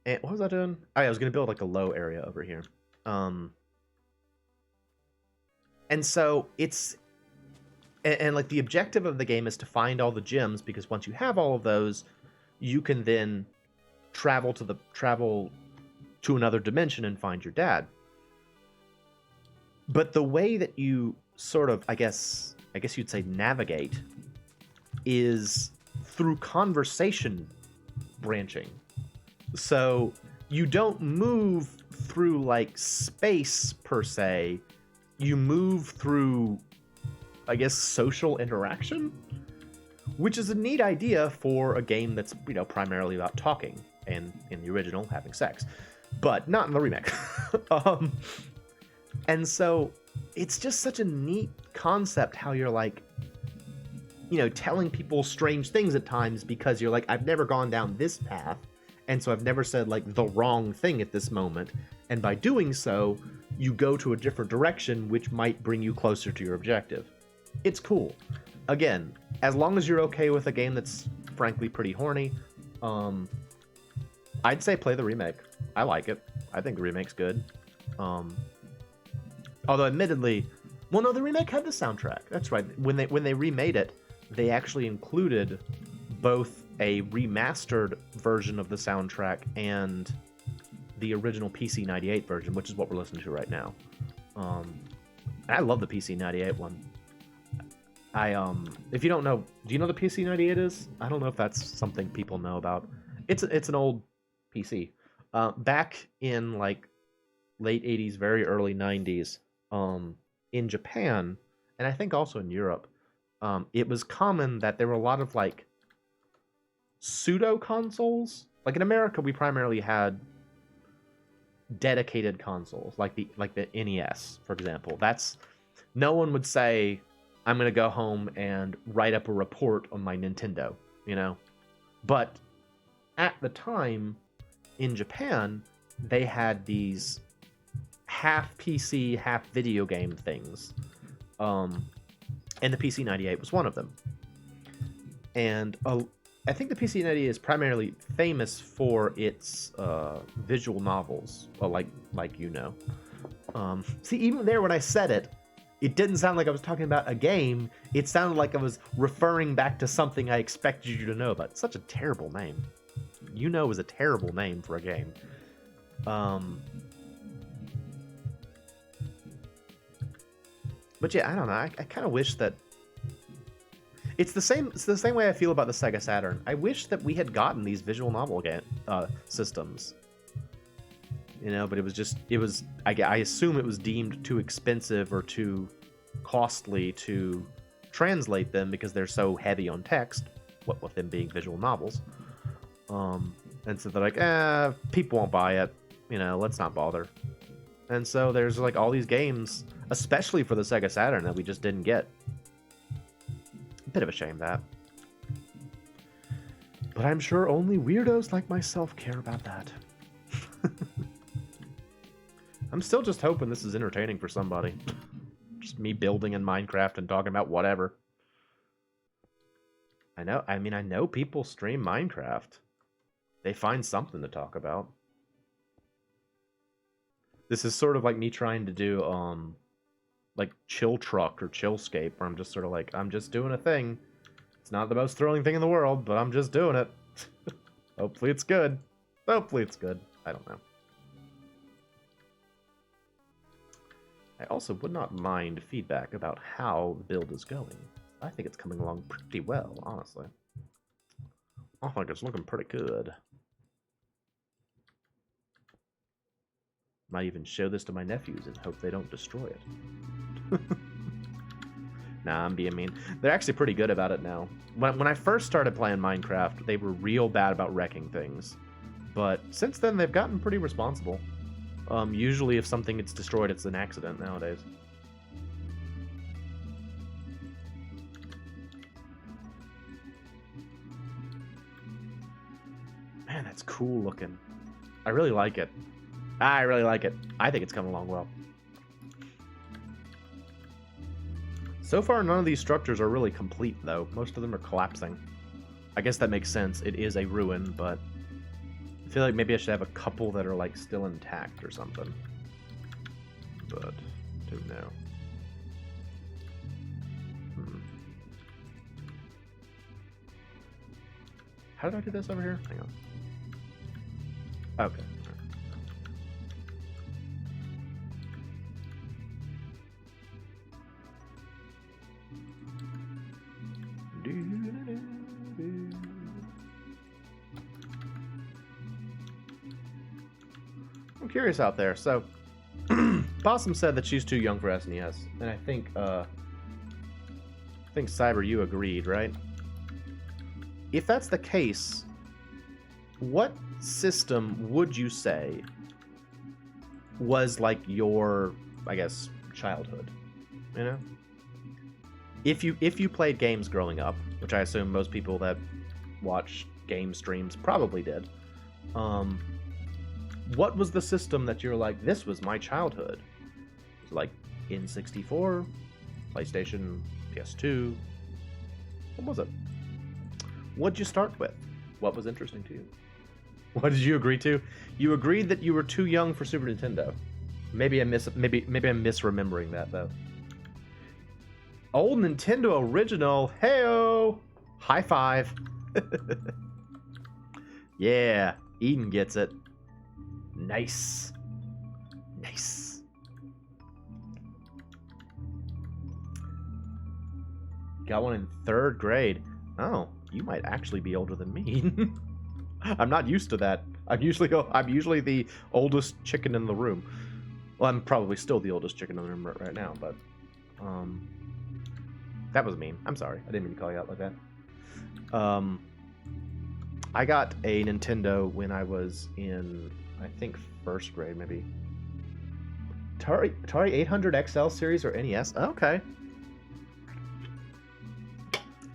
And what was I doing? Oh, yeah, I was going to build like a low area over here. And so it's... And like the objective of the game is to find all the gems, because once you have all of those, you can then travel to another dimension and find your dad. But the way that you sort of, I guess you'd say navigate, is through conversation branching. So you don't move through like space per se. You move through, I guess, social interaction, which is a neat idea for a game that's, you know, primarily about talking, and in the original having sex, but not in the remake. And so it's just such a neat concept how you're like, you know, telling people strange things at times because you're like, I've never gone down this path, and so I've never said like the wrong thing at this moment, and by doing so you go to a different direction which might bring you closer to your objective. It's cool. Again, as long as you're okay with a game that's frankly pretty horny, I'd say play the remake. I like it. I think the remake's good. Although admittedly, well, no, the remake had the soundtrack. That's right. When they remade it, they actually included both a remastered version of the soundtrack and the original PC-98 version, which is what we're listening to right now. I love the PC-98 one. If you don't know, do you know what the PC-98 is? I don't know if that's something people know about. It's an old PC. Back in like late 80s, very early 90s, in Japan, and I think also in Europe, it was common that there were a lot of like pseudo consoles. Like in America, we primarily had dedicated consoles, like the NES, for example. That's, no one would say, I'm gonna go home and write up a report on my Nintendo, you know. But at the time in Japan, they had these half PC, half video game things, and the PC-98 was one of them. And I think the PC-98 is primarily famous for its visual novels, well, like you know. See, even there when I said it, it didn't sound like I was talking about a game. It sounded like I was referring back to something I expected you to know about. It's such a terrible name. You know is a terrible name for a game. But yeah, I don't know. I kind of wish that it's the same way I feel about the Sega Saturn. I wish that we had gotten these visual novel systems. You know, but I assume it was deemed too expensive or too costly to translate them because they're so heavy on text, what with them being visual novels. And so they're like, people won't buy it, you know, let's not bother. And so there's like all these games, especially for the Sega Saturn, that we just didn't get. A bit of a shame, that. But I'm sure only weirdos like myself care about that. I'm still just hoping this is entertaining for somebody. Just me building in Minecraft and talking about whatever. I know people stream Minecraft. They find something to talk about. This is sort of like me trying to do, like Chill Truck or Chillscape, where I'm just sort of like, I'm just doing a thing. It's not the most thrilling thing in the world, but I'm just doing it. Hopefully it's good. Hopefully it's good. I don't know. I also would not mind feedback about how the build is going. I think it's coming along pretty well, honestly. I think it's looking pretty good. Might even show this to my nephews and hope they don't destroy it. Nah, I'm being mean. They're actually pretty good about it now. When I first started playing Minecraft, they were real bad about wrecking things. But since then, they've gotten pretty responsible. Usually if something gets destroyed, it's an accident nowadays. Man, that's cool looking. I really like it. I really like it. I think it's coming along well. So far, none of these structures are really complete, though. Most of them are collapsing. I guess that makes sense. It is a ruin, but feel like maybe I should have a couple that are like still intact or something. But don't know. How did I do this over here? Hang on. Okay. I'm curious out there. So, Possum said that she's too young for SNES, and I think Cyber, you agreed, right? If that's the case, what system would you say was like your, I guess, childhood? You know, if you played games growing up, which I assume most people that watch game streams probably did, what was the system that you're like, this was my childhood? Like N64, PlayStation, PS2. What was it? What'd you start with? What was interesting to you? What did you agree to? You agreed that you were too young for Super Nintendo. Maybe I'm misremembering that though. Old Nintendo original. Heyo! High five. Yeah, Eden gets it. Nice. Nice. Got one in 3rd grade. Oh, you might actually be older than me. I'm not used to that. I'm usually the oldest chicken in the room. Well, I'm probably still the oldest chicken in the room right now, but that was mean. I'm sorry. I didn't mean to call you out like that. I got a Nintendo when I was in, I think, 1st grade, maybe. Atari 800 XL series or NES? Okay.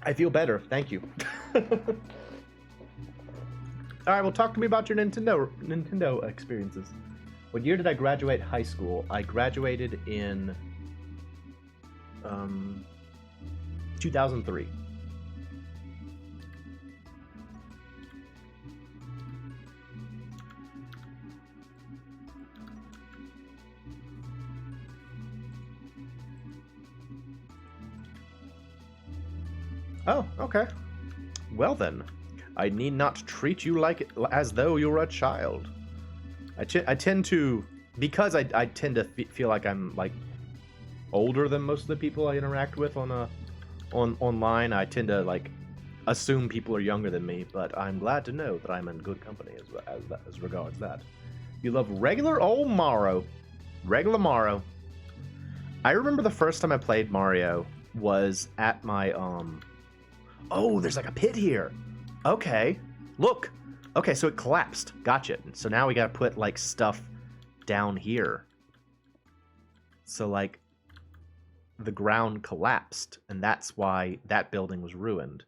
I feel better. Thank you. All right, well, talk to me about your Nintendo experiences. What year did I graduate high school? I graduated in 2003. Oh, okay. Well then, I need not treat you as though you're a child. I tend to, because I tend to feel like I'm like older than most of the people I interact with online. I tend to like assume people are younger than me, but I'm glad to know that I'm in good company as regards that. You love regular old Mario. Regular Mario. I remember the first time I played Mario was at my oh, there's like a pit here. Okay. Look. Okay, so it collapsed. Gotcha. So now we gotta put like stuff down here. So like the ground collapsed, and that's why that building was ruined.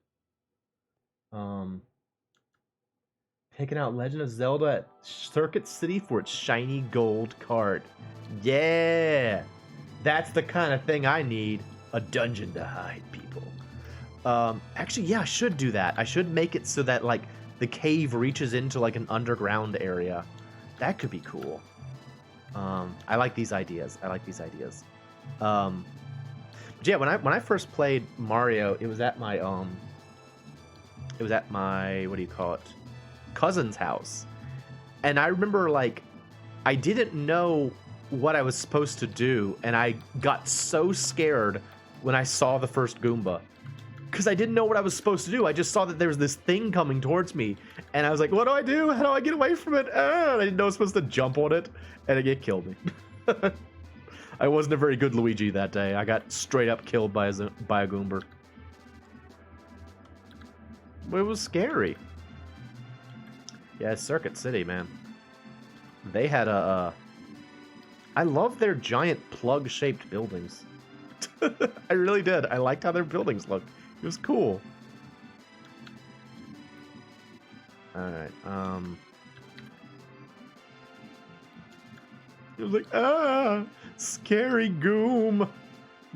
Taking out Legend of Zelda at Circuit City for its shiny gold card. Yeah! That's the kind of thing I need. A dungeon to hide people. Actually, yeah, I should do that. I should make it so that, like, the cave reaches into, like, an underground area. That could be cool. I like these ideas. But yeah, when I first played Mario, it was at my, what do you call it? Cousin's house. And I remember, like, I didn't know what I was supposed to do, and I got so scared when I saw the first Goomba. Because I didn't know what I was supposed to do. I just saw that there was this thing coming towards me. And I was like, what do I do? How do I get away from it? I didn't know I was supposed to jump on it. And it killed me. I wasn't a very good Luigi that day. I got straight up killed by a Goomba. It was scary. Yeah, Circuit City, man. They had I love their giant plug-shaped buildings. I really did. I liked how their buildings looked. It was cool. Alright, it was like, scary Goom!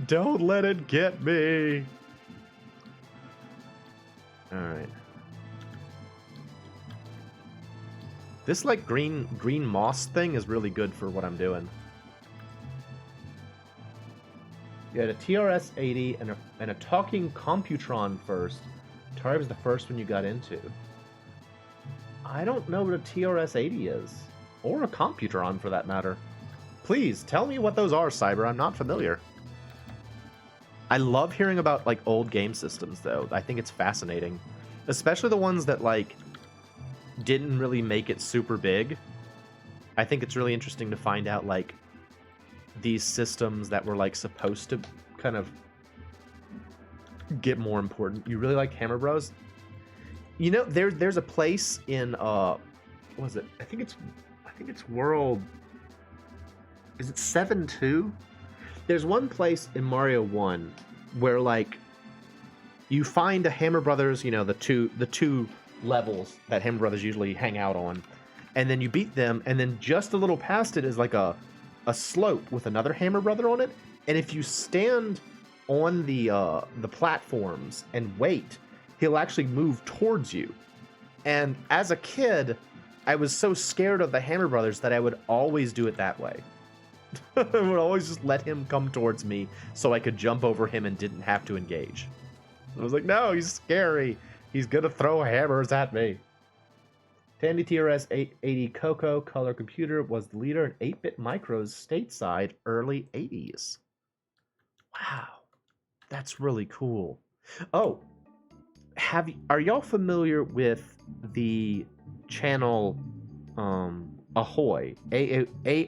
Don't let it get me! Alright. This like green moss thing is really good for what I'm doing. You had a TRS-80 and a talking Computron first. Atari was the first one you got into. I don't know what a TRS-80 is. Or a Computron, for that matter. Please, tell me what those are, Cyber. I'm not familiar. I love hearing about, like, old game systems, though. I think it's fascinating. Especially the ones that, like, didn't really make it super big. I think it's really interesting to find out, like, these systems that were, like, supposed to kind of get more important. You really like Hammer Bros? You know, there's a place in, what was it? I think it's World... Is it 7-2? There's one place in Mario 1 where, like, you find a Hammer Brothers, you know, the two levels that Hammer Brothers usually hang out on, and then you beat them, and then just a little past it is like a slope with another Hammer Brother on it, and if you stand on the platforms and wait, he'll actually move towards you. And as a kid, I was so scared of the Hammer Brothers that I would always do it that way. I would always just let him come towards me so I could jump over him and didn't have to engage. I was like, no, he's scary. He's gonna throw hammers at me. Tandy TRS 880 Coco color computer was the leader in 8-bit micros stateside early 80s. Wow, that's really cool. Oh, are y'all familiar with the channel Ahoy? AHOY.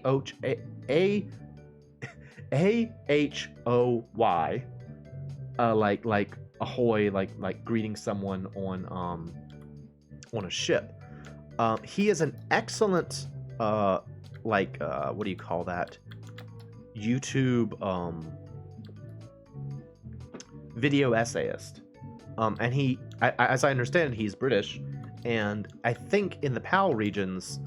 Like ahoy, like greeting someone on a ship. He is an excellent what do you call that? YouTube video essayist. And he, as I understand, he's British, and I think in the PAL regions,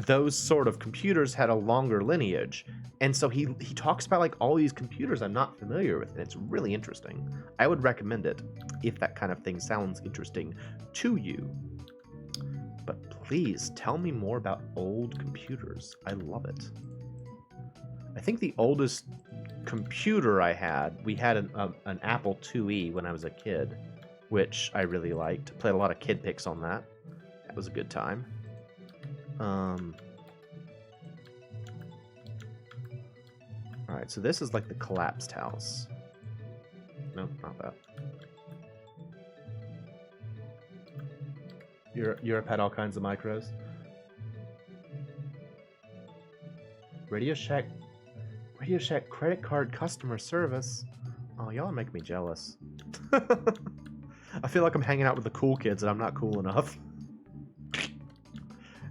those sort of computers had a longer lineage, and so he talks about like all these computers I'm not familiar with, and it's really interesting. I would recommend it if that kind of thing sounds interesting to you. But please tell me more about old computers. I love it. I think the oldest computer we had an Apple IIe when I was a kid, which I really liked. Played a lot of Kid Pix on that. That was a good time. Alright, so this is like the collapsed house. Nope, not that. Europe had all kinds of micros. Radio Shack credit card customer service. Oh, y'all make me jealous. I feel like I'm hanging out with the cool kids and I'm not cool enough.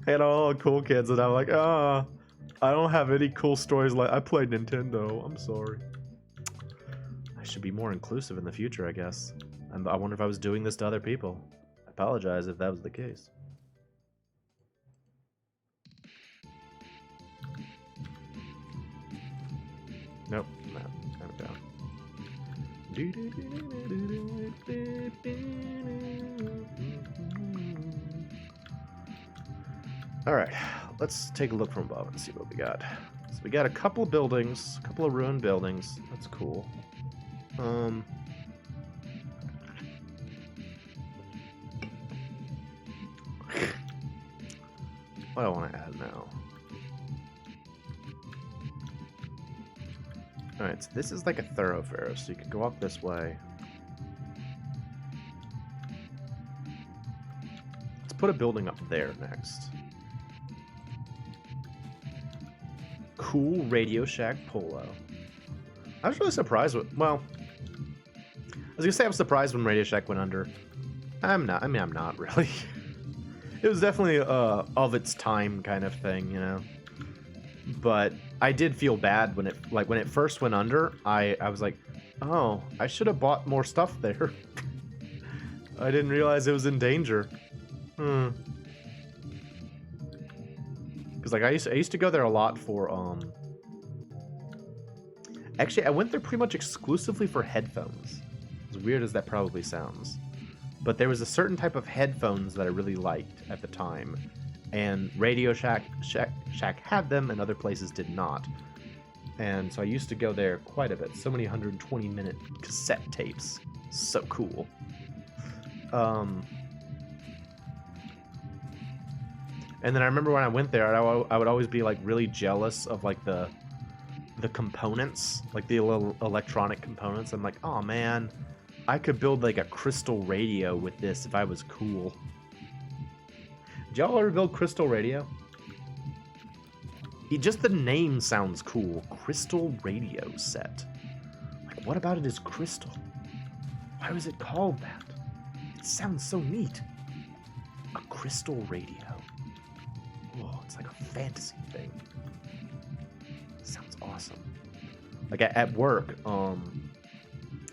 And all the cool kids and I'm like, I don't have any cool stories like I played Nintendo. I'm sorry. I should be more inclusive in the future, I guess. I wonder if I was doing this to other people. I apologize if that was the case. Nope, no, I'm down. Alright, let's take a look from above and see what we got. So we got a couple of buildings, a couple of ruined buildings. That's cool. What do I want to add now? Alright, so this is like a thoroughfare, so you can go up this way. Let's put a building up there next. Cool Radio Shack Polo. I was really surprised with, well, I was gonna say I'm surprised when Radio Shack went under. I'm not, I mean, I'm not really. It was definitely of its time kind of thing, you know. But I did feel bad when it first went under. I was like, oh, I should have bought more stuff there. I didn't realize it was in danger. Because like I used to go there a lot for actually I went there pretty much exclusively for headphones. As weird as that probably sounds. But there was a certain type of headphones that I really liked at the time. And Radio Shack had them, and other places did not. And so I used to go there quite a bit. So many 120-minute cassette tapes. So cool. And then I remember when I went there, I would always be like really jealous of like the components, like the little electronic components. I'm like, oh man, I could build like a crystal radio with this if I was cool. Did y'all ever build crystal radio? Just the name sounds cool. Crystal radio set. Like, what about it is crystal? Why was it called that? It sounds so neat. A crystal radio. Whoa, it's like a fantasy thing. Sounds awesome. Like at work,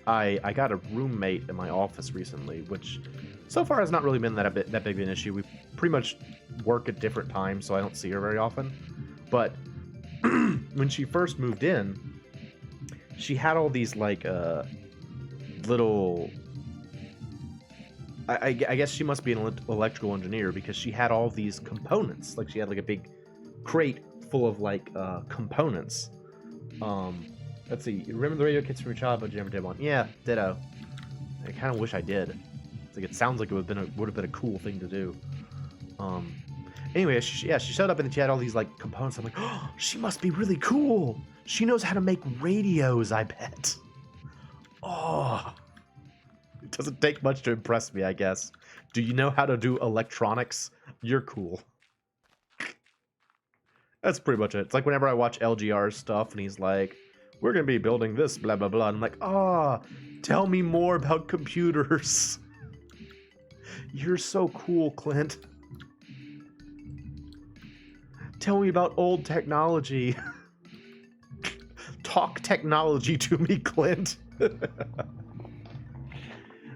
I got a roommate in my office recently, which so far has not really been that big of an issue. We pretty much work at different times, so I don't see her very often. But when she first moved in, she had all these like little. I guess she must be an electrical engineer because she had all these components. Like she had like a big crate full of like components. Let's see. You remember the radio kits from your childhood? You never did one? Yeah, ditto. I kind of wish I did. It's like it sounds like it would have been a cool thing to do. Anyway, she showed up and she had all these like components. I'm like, oh, she must be really cool. She knows how to make radios, I bet. Oh, it doesn't take much to impress me, I guess. Do you know how to do electronics? You're cool. That's pretty much it. It's like whenever I watch LGR's stuff and he's like, we're going to be building this, blah, blah, blah. And I'm like, tell me more about computers. You're so cool, Clint. Tell me about old technology. Talk technology to me, Clint.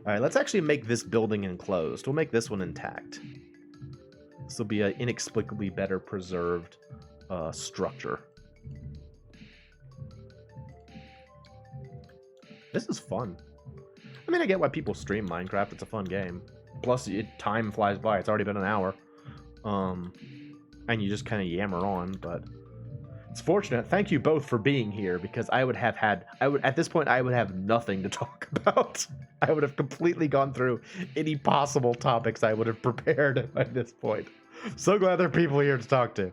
Alright, let's actually make this building enclosed. We'll make this one intact. This will be an inexplicably better preserved structure. This is fun. I mean, I get why people stream Minecraft. It's a fun game. Plus, time flies by. It's already been an hour. And you just kind of yammer on, but it's fortunate. Thank you both for being here, because at this point, I would have nothing to talk about. I would have completely gone through any possible topics I would have prepared at this point. So glad there are people here to talk to.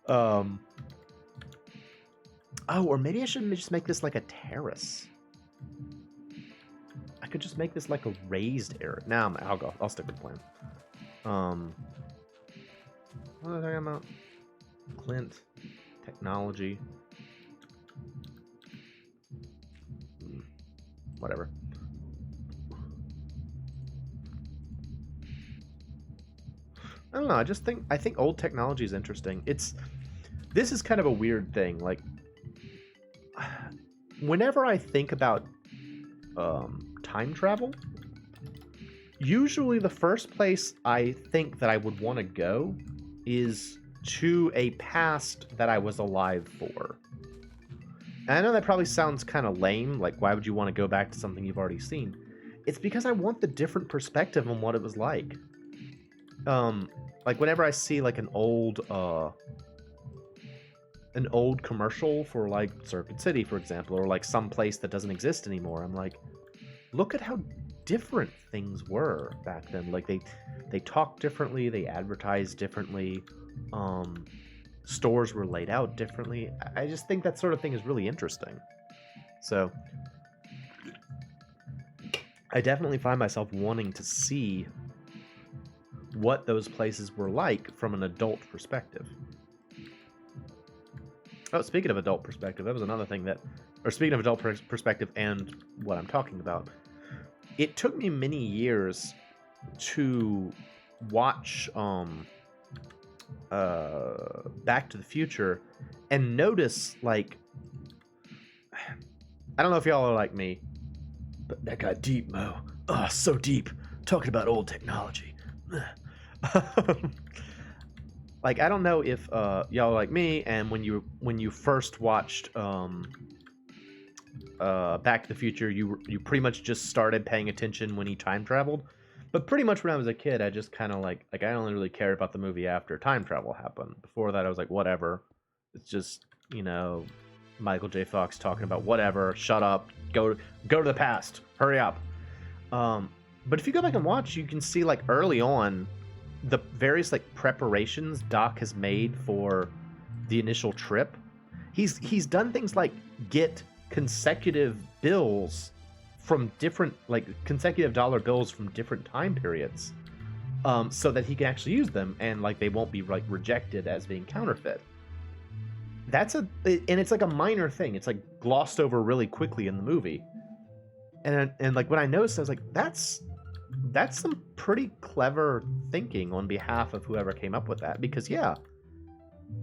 Oh, or maybe I should just make this like a terrace. I could just make this like a raised area. Nah, I'll stick with the plan. What was I talking about? Clint. Technology. Whatever. I don't know, I think old technology is interesting. This is kind of a weird thing. Like, whenever I think about time travel, usually the first place I think that I would want to go is to a past that I was alive for. And I know that probably sounds kind of lame, like why would you want to go back to something you've already seen? It's because I want the different perspective on what it was like. Like whenever I see like an old commercial for like Circuit City, for example, or like some place that doesn't exist anymore, I'm like, look at how different things were back then. Like they talked differently, they advertised differently, stores were laid out differently. I just think that sort of thing is really interesting. So I definitely find myself wanting to see what those places were like from an adult perspective. Oh, speaking of adult perspective, that was another thing speaking of adult perspective and what I'm talking about, it took me many years to watch Back to the Future and notice, like, I don't know if y'all are like me, but that got deep, Mo. Oh, so deep. Talking about old technology. Like, I don't know if y'all are like me, and when you first watched Back to the Future, you pretty much just started paying attention when he time traveled. But pretty much when I was a kid, I just kind of like I only really cared about the movie after time travel happened. Before that, I was like, whatever. It's just, Michael J. Fox talking about whatever. Shut up. Go to the past. Hurry up. But if you go back and watch, you can see like early on the various like preparations Doc has made for the initial trip. He's done things like get consecutive bills from different, like consecutive dollar bills from different time periods, so that he can actually use them and like they won't be like rejected as being counterfeit. And it's like a minor thing. It's like glossed over really quickly in the movie. And like when I noticed, I was like, that's some pretty clever thinking on behalf of whoever came up with that. Because yeah,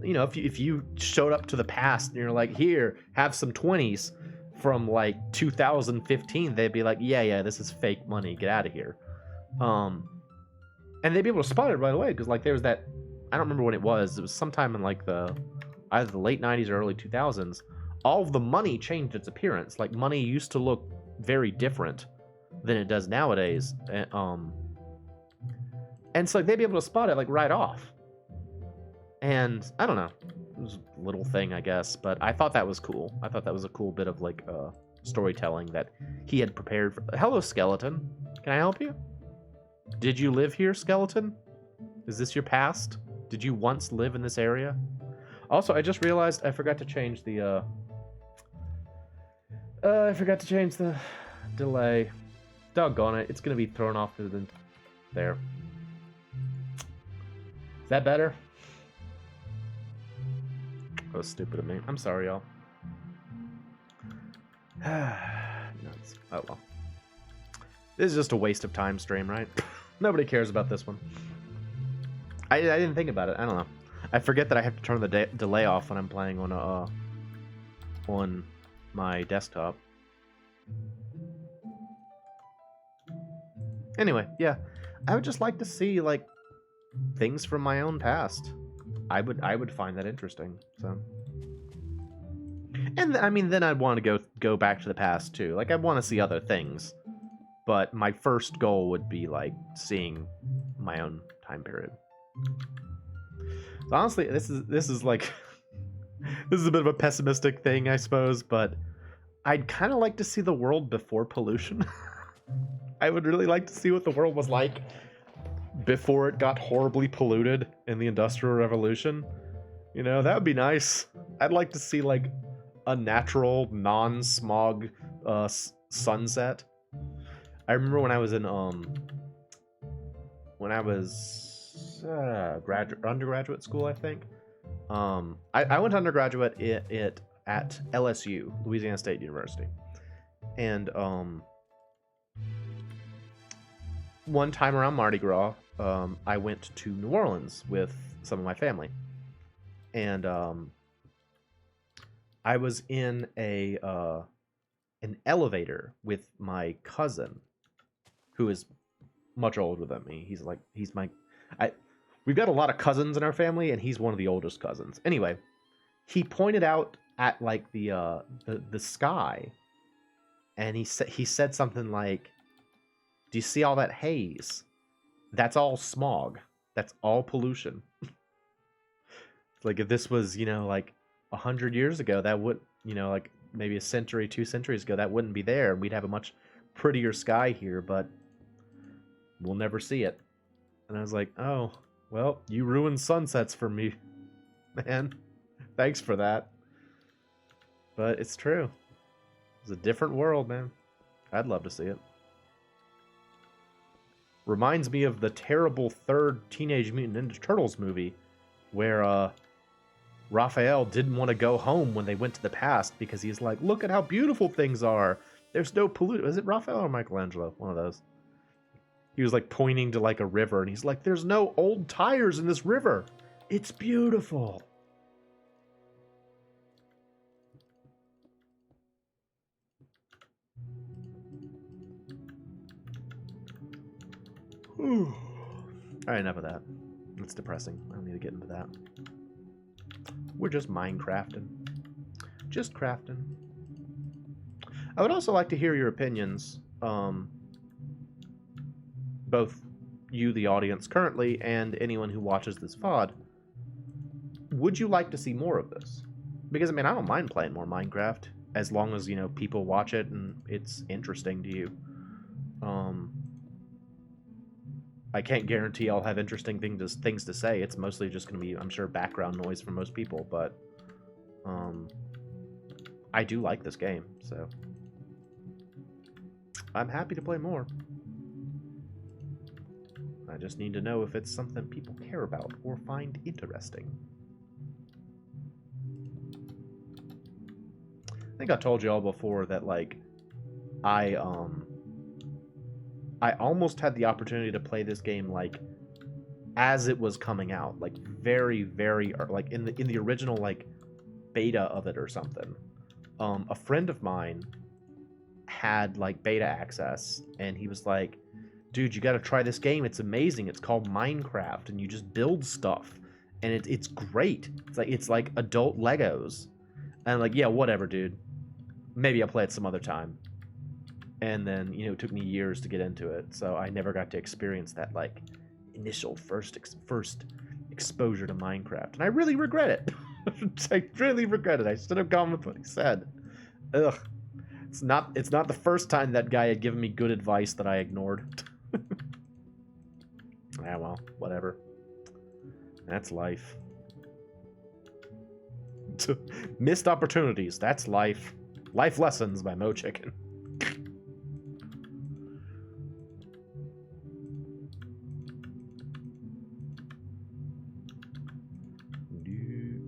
if you showed up to the past and you're like, here, have some 20s from like 2015, they'd be like, yeah, this is fake money, get out of here. And they'd be able to spot it right away because like there was that, I don't remember when it was sometime in like either the late 90s or early 2000s. All of the money changed its appearance. Like money used to look very different than it does nowadays, and so like, they'd be able to spot it like right off. And I don't know, it was a little thing, I guess, but I thought that was cool. I thought that was a cool bit of like storytelling that he had prepared for. Hello, skeleton. Can I help you? Did you live here, skeleton? Is this your past? Did you once live in this area? Also, I just realized I forgot to change the delay. Doggone it, it's gonna be thrown off to the there. Is that better? That was stupid of me. I'm sorry, y'all. Nuts. Oh well. This is just a waste of time stream, right? Nobody cares about this one. I didn't think about it. I don't know. I forget that I have to turn the delay off when I'm playing on my desktop. Anyway, yeah, I would just like to see like things from my own past. I would find that interesting. So, and I mean, then I'd want to go back to the past too. Like I want to see other things, but my first goal would be like seeing my own time period. So honestly, this is like this is a bit of a pessimistic thing, I suppose, but I'd kind of like to see the world before pollution. I would really like to see what the world was like before it got horribly polluted in the Industrial Revolution. That would be nice. I'd like to see like a natural, non-smog sunset. I remember when I was in undergraduate school, I think. I went to undergraduate at LSU, Louisiana State University, and one time around Mardi Gras, I went to New Orleans with some of my family, and I was in an elevator with my cousin, who is much older than me. We've got a lot of cousins in our family, and he's one of the oldest cousins. Anyway, he pointed out at like the sky, and he said something like, "Do you see all that haze? That's all smog. That's all pollution." Like if this was, like 100 years ago, that would, like maybe a century, 2 centuries ago, that wouldn't be there. We'd have a much prettier sky here, but we'll never see it. And I was like, oh, well, you ruined sunsets for me, man. Thanks for that. But it's true. It's a different world, man. I'd love to see it. Reminds me of the terrible third Teenage Mutant Ninja Turtles movie, where Raphael didn't want to go home when they went to the past because he's like, look at how beautiful things are. There's no pollution. Was it Raphael or Michelangelo? One of those. He was like pointing to like a river, and he's like, there's no old tires in this river. It's beautiful. All right, enough of that. That's depressing. I don't need to get into that. We're just Minecrafting. Just crafting. I would also like to hear your opinions both you, the audience currently, and anyone who watches this VOD, would you like to see more of this? Because, I mean, I don't mind playing more Minecraft, as long as, you know, people watch it and it's interesting to you. I can't guarantee I'll have interesting things to say. It's mostly just going to be, I'm sure, background noise for most people, but I do like this game, so I'm happy to play more. I just need to know if it's something people care about or find interesting. I think I told you all before that, like, I almost had the opportunity to play this game, like, as it was coming out, like, very, like, in the original, like, beta of it or something. A friend of mine had, like, beta access, and he was like, dude, you gotta try this game, it's amazing, it's called Minecraft, and you just build stuff, and it's great. It's like adult Legos. And I'm like, yeah, whatever, dude. Maybe I'll play it some other time. And then, you know, it took me years to get into it, so I never got to experience that, like, initial first exposure to Minecraft. And I really regret it. I really regret it. I should have gone with what he said. Ugh. It's not the first time that guy had given me good advice that I ignored. Yeah, well, whatever. That's life. Missed opportunities. That's life. Life Lessons by MoeChicken.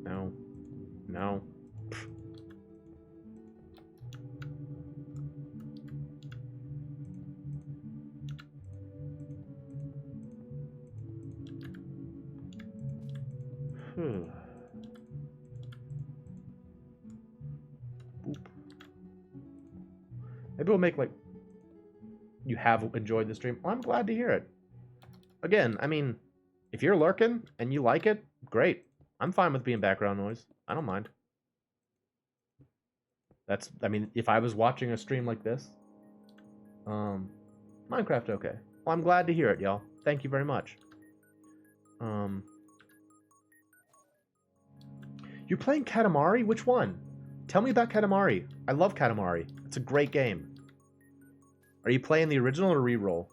No. No. Boop. Maybe we'll make, like, you have enjoyed the stream. Well, I'm glad to hear it. Again, I mean, if you're lurking and you like it, great. I'm fine with being background noise. I don't mind. I mean, if I was watching a stream like this, Minecraft, okay. Well, I'm glad to hear it, y'all. Thank you very much. You're playing Katamari? Which one? Tell me about Katamari. I love Katamari. It's a great game. Are you playing the original or reroll?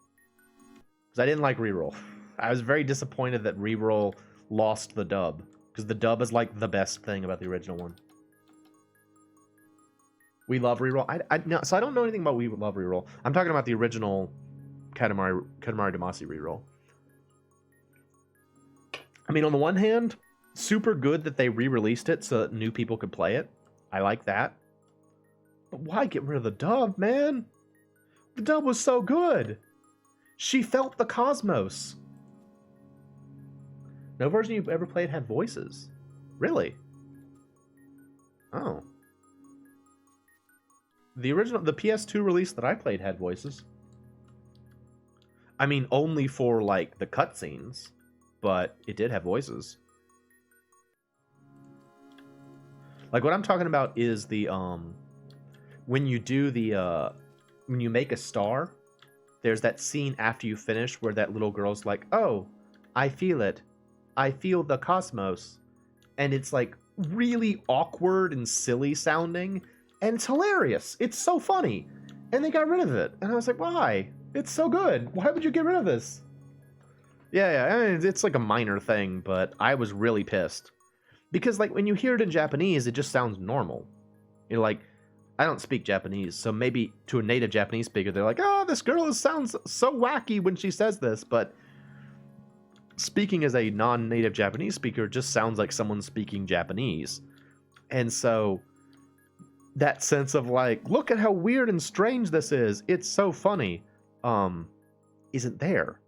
Because I didn't like reroll. I was very disappointed that reroll lost the dub. Because the dub is, like, the best thing about the original one. We love reroll. No, so I don't know anything about We Love Reroll. I'm talking about the original Katamari Damacy reroll. I mean, on the one hand, super good that they re-released it so that new people could play it. I like that. But why get rid of the dub, man? The dub was so good. She felt the cosmos. No version you've ever played had voices. Really? Oh. The PS2 release that I played had voices. I mean, only for, like, the cutscenes, but it did have voices. Like, what I'm talking about is the, when you do the, when you make a star, there's that scene after you finish where that little girl's like, oh, I feel it. I feel the cosmos. And it's, like, really awkward and silly sounding, and it's hilarious. It's so funny. And they got rid of it. And I was like, why? It's so good. Why would you get rid of this? Yeah, I mean, it's like a minor thing, but I was really pissed. Because, like, when you hear it in Japanese, it just sounds normal. You're like, I don't speak Japanese, so maybe to a native Japanese speaker, they're like, oh, this girl sounds so wacky when she says this, but speaking as a non-native Japanese speaker just sounds like someone speaking Japanese. And so that sense of, like, look at how weird and strange this is, it's so funny, isn't there.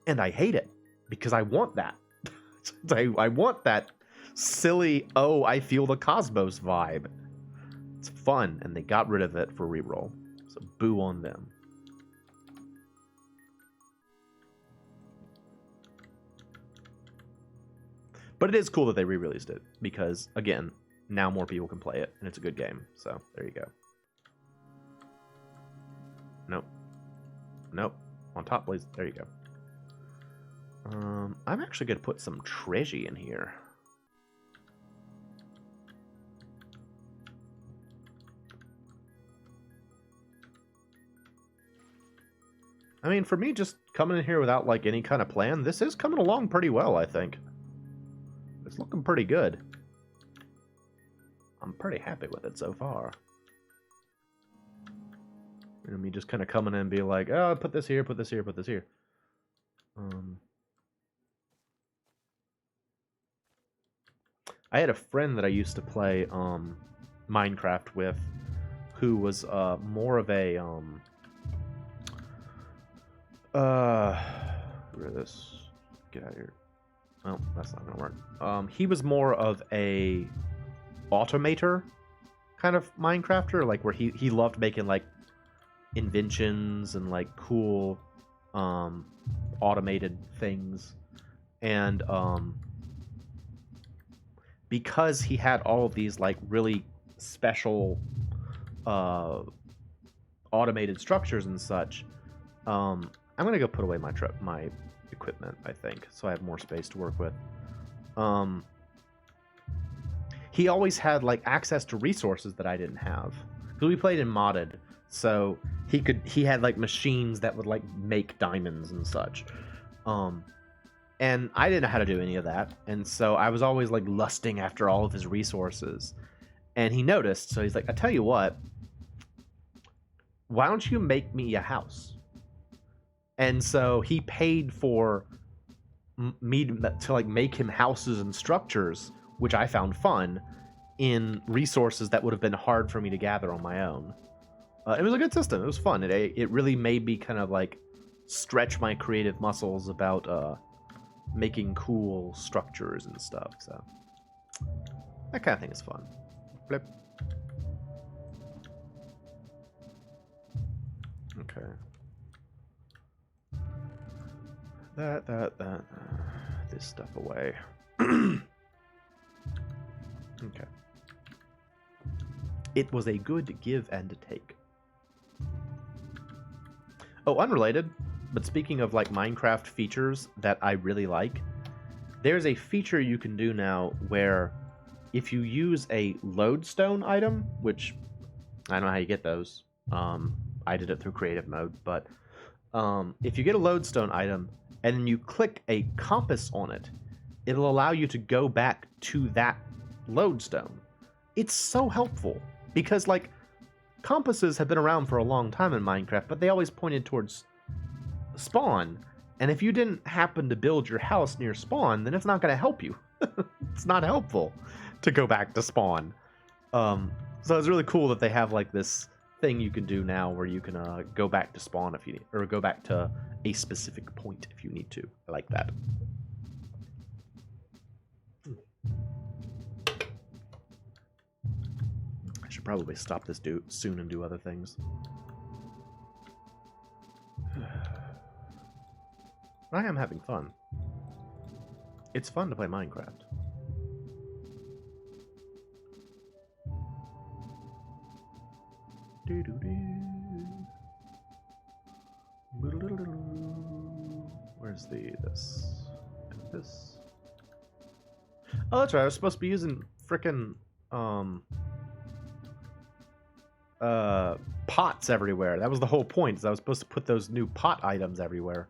And I hate it, because I want that. I want that silly, oh, I feel the cosmos vibe. It's fun, and they got rid of it for reroll. So boo on them. But it is cool that they re-released it, because, again, now more people can play it, and it's a good game. So, there you go. Nope. Nope. On top, please. There you go. I'm actually going to put some treasure in here. I mean, for me, just coming in here without, like, any kind of plan, this is coming along pretty well, I think. It's looking pretty good. I'm pretty happy with it so far. And me just kind of coming in and be like, oh, put this here, put this here, put this here. I had a friend that I used to play Minecraft with who was more of a... this. Get out of here. Well, that's not gonna work. He was more of a automator kind of Minecrafter, like where he loved making like inventions and like cool automated things. And because he had all of these like really special automated structures and such, I'm gonna go put away my equipment, I think, so I have more space to work with. He always had like access to resources that I didn't have, because we played in modded, so he had like machines that would like make diamonds and such. And I didn't know how to do any of that, and so I was always like lusting after all of his resources. And he noticed, so he's like, I tell you what, why don't you make me a house? And so he paid for me to like make him houses and structures, which I found fun, in resources that would have been hard for me to gather on my own. It was a good system. It was fun. It really made me kind of like stretch my creative muscles about making cool structures and stuff. So that kind of thing is fun. Flip. Okay. This stuff away. Okay. It was a good give and take. Oh, unrelated, but speaking of like Minecraft features that I really like, there's a feature you can do now where if you use a lodestone item, which I don't know how you get those. I did it through creative mode, but if you get a lodestone item and then you click a compass on it, it'll allow you to go back to that lodestone. It's so helpful because like compasses have been around for a long time in Minecraft, but they always pointed towards spawn. And if you didn't happen to build your house near spawn, then it's not going to help you. It's not helpful to go back to spawn. So it's really cool that they have like this thing you can do now where you can go back to spawn if you need, or go back to a specific point if you need to. I like that. I should probably stop this soon and do other things. I am having fun. It's fun to play Minecraft. Where's this? Oh, that's right. I was supposed to be using frickin' pots everywhere. That was the whole point. Is I was supposed to put those new pot items everywhere.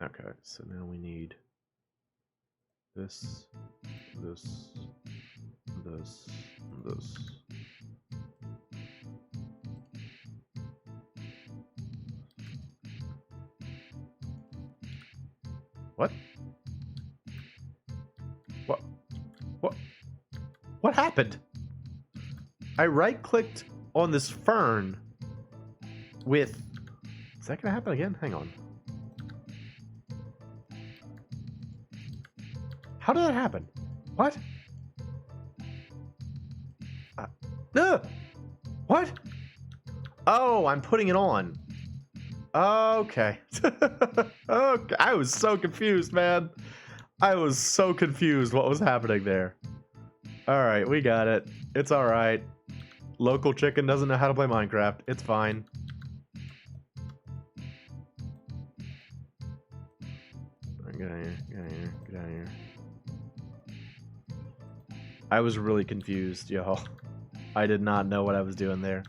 Okay, so now we need this. What? What happened? I right-clicked on this fern with... Is that gonna happen again? Hang on. How did that happen? What? What? Oh, I'm putting it on. Okay. Okay. I was so confused, man. I was so confused what was happening there. Alright, we got it. It's alright. Local chicken doesn't know how to play Minecraft. It's fine. Get out of here. Get out of here. Get out of here. I was really confused, y'all. I did not know what I was doing there.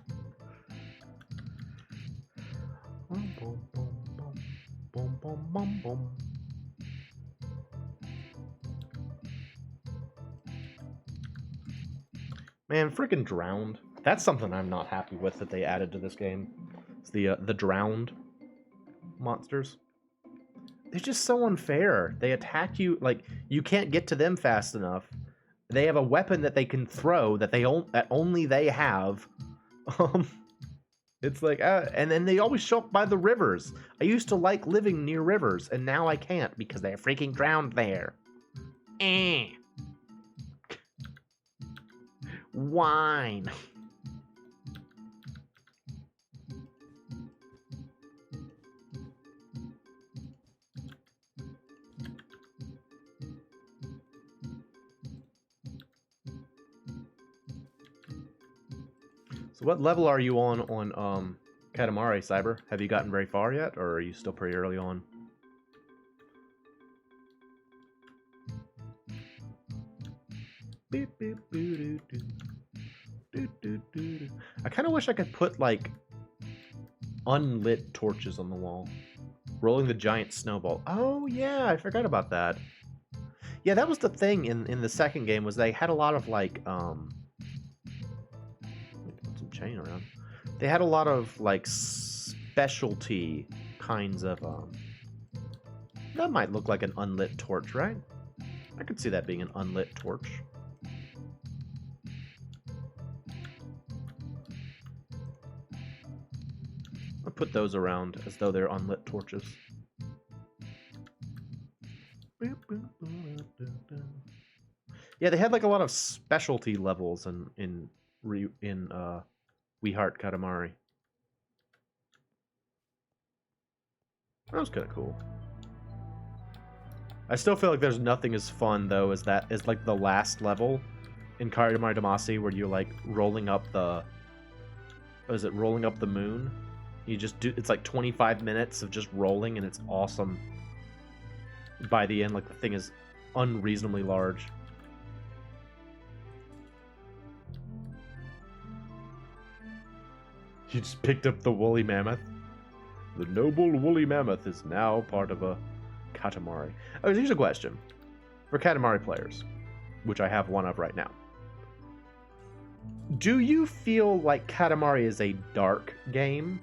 Man, freaking drowned. That's something I'm not happy with that they added to this game. It's the drowned monsters. They're just so unfair. They attack you like you can't get to them fast enough. They have a weapon that they can throw that only they have. It's like, and then they always show up by the rivers. I used to like living near rivers, and now I can't because they're freaking drowned there. Wine. So what level are you on Katamari, Cyber? Have you gotten very far yet, or are you still pretty early on? I kind of wish I could put, like, unlit torches on the wall. Rolling the giant snowball. Oh, yeah, I forgot about that. Yeah, that was the thing in the second game, was they had a lot of, like, put some chain around. They had a lot of, like, specialty kinds of, that might look like an unlit torch, right? I could see that being an unlit torch. I'll put those around as though they're unlit torches. Yeah, they had like a lot of specialty levels in We Heart Katamari. That was kind of cool. I still feel like there's nothing as fun though as like the last level in Katamari Damacy where you're like rolling up the rolling up the moon. You just do, it's like 25 minutes of just rolling and it's awesome. By the end, like the thing is unreasonably large. You just picked up the woolly mammoth. The noble woolly mammoth is now part of a Katamari. Oh, here's a question. For Katamari players, which I have one of right now. Do you feel like Katamari is a dark game?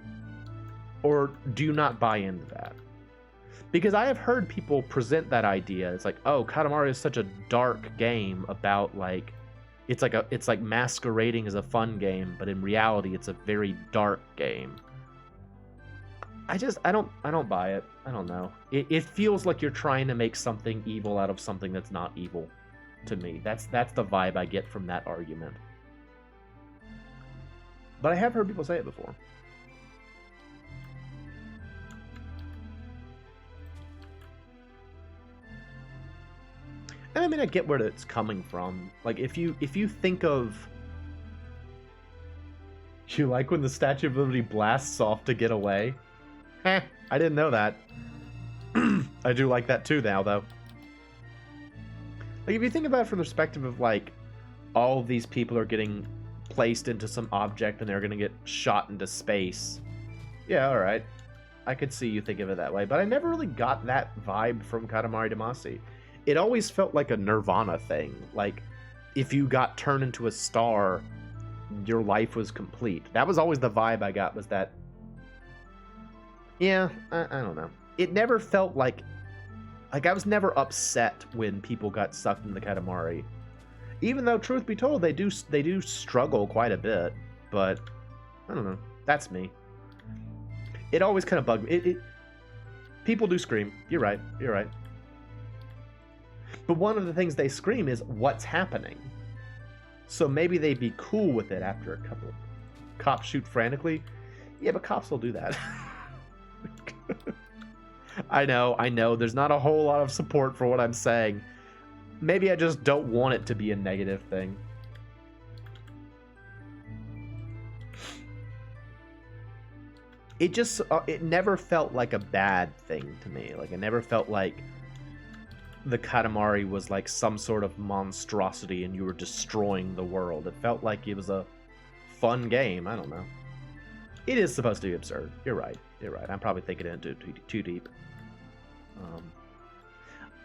Or do you not buy into that? Because I have heard people present that idea. It's like, oh, Katamari is such a dark game about like it's like masquerading as a fun game, but in reality it's a very dark game. I don't buy it. I don't know. It feels like you're trying to make something evil out of something that's not evil to me. That's the vibe I get from that argument. But I have heard people say it before. And I mean, I get where it's coming from. Like, if you think of... You like when the Statue of Liberty blasts off to get away? I didn't know that. I do like that too now, though. Like, if you think about it from the perspective of, like, all of these people are getting placed into some object and they're going to get shot into space. Yeah, alright. I could see you think of it that way. But I never really got that vibe from Katamari Damacy. It always felt like a Nirvana thing. Like, if you got turned into a star, your life was complete. That was always the vibe I got, was that... Yeah, I don't know. It never felt like... Like, I was never upset when people got sucked into Katamari. Even though, truth be told, they do struggle quite a bit. But, I don't know. That's me. It always kind of bugged me. People do scream. You're right. You're right. But one of the things they scream is, what's happening? So maybe they'd be cool with it after a couple. Cops shoot frantically? Yeah, but cops will do that. I know. There's not a whole lot of support for what I'm saying. Maybe I just don't want it to be a negative thing. it just it never felt like a bad thing to me. Like, it never felt like the Katamari was like some sort of monstrosity and you were destroying the world. It felt like it was a fun game. I don't know. It is supposed to be absurd. You're right. You're right. I'm probably thinking it too deep.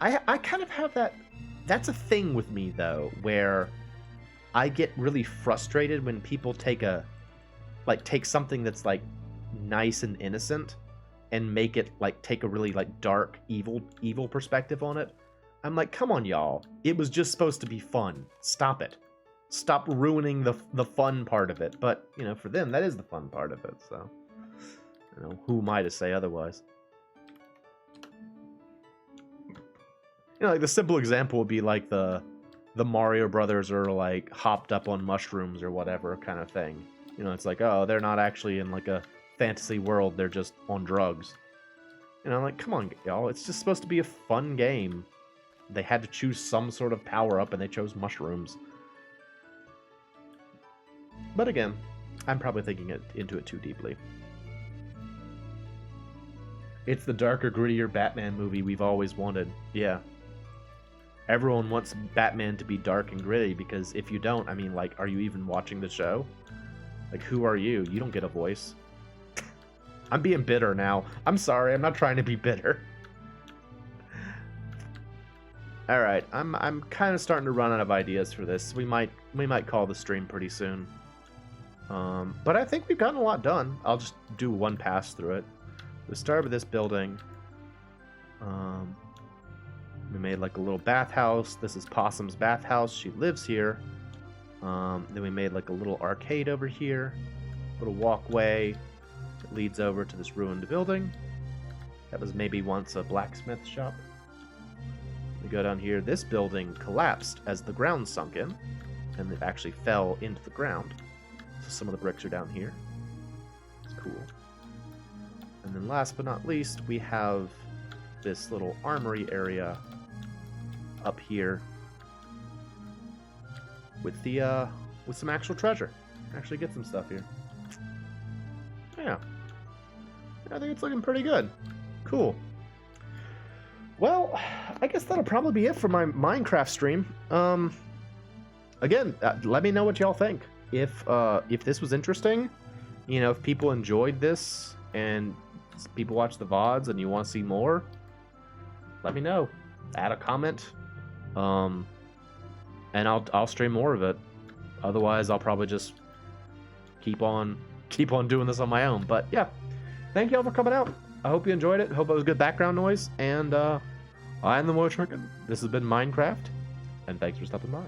I kind of have that. That's a thing with me though, where I get really frustrated when people take something that's like nice and innocent and make it like take a really like dark evil perspective on it. I'm like, come on, y'all. It was just supposed to be fun. Stop it. Stop ruining the fun part of it. But, you know, for them, that is the fun part of it. So, you know, who am I to say otherwise? You know, like the simple example would be like the Mario Brothers are like hopped up on mushrooms or whatever kind of thing. You know, it's like, oh, they're not actually in like a fantasy world. They're just on drugs. You know, like, come on, y'all. It's just supposed to be a fun game. They had to choose some sort of power-up, and they chose mushrooms. But again, I'm probably thinking into it too deeply. It's the darker, grittier Batman movie we've always wanted. Yeah. Everyone wants Batman to be dark and gritty, because if you don't, I mean, like, are you even watching the show? Like, who are you? You don't get a voice. I'm being bitter now. I'm sorry, I'm not trying to be bitter. All right, I'm kind of starting to run out of ideas for this. We might call the stream pretty soon. But I think we've gotten a lot done. I'll just do one pass through it. We started with this building. We made like a little bathhouse. This is Possum's bathhouse. She lives here. Then we made like a little arcade over here. Little walkway that leads over to this ruined building. That was maybe once a blacksmith shop. We go down here. This building collapsed as the ground sunk in, and it actually fell into the ground. So some of the bricks are down here. It's cool. And then last but not least, we have this little armory area up here with the with some actual treasure. Actually get some stuff here. Yeah. I think it's looking pretty good. Cool. Well, I guess that'll probably be it for my Minecraft stream. Again, let me know what y'all think. If this was interesting, you know, if people enjoyed this and people watch the VODs and you want to see more, let me know. Add a comment. And I'll stream more of it. Otherwise, I'll probably just keep on doing this on my own. But yeah, thank y'all for coming out. I hope you enjoyed it. Hope it was good background noise. And I'm the MoeChicken. This has been Minecraft, and thanks for stopping by.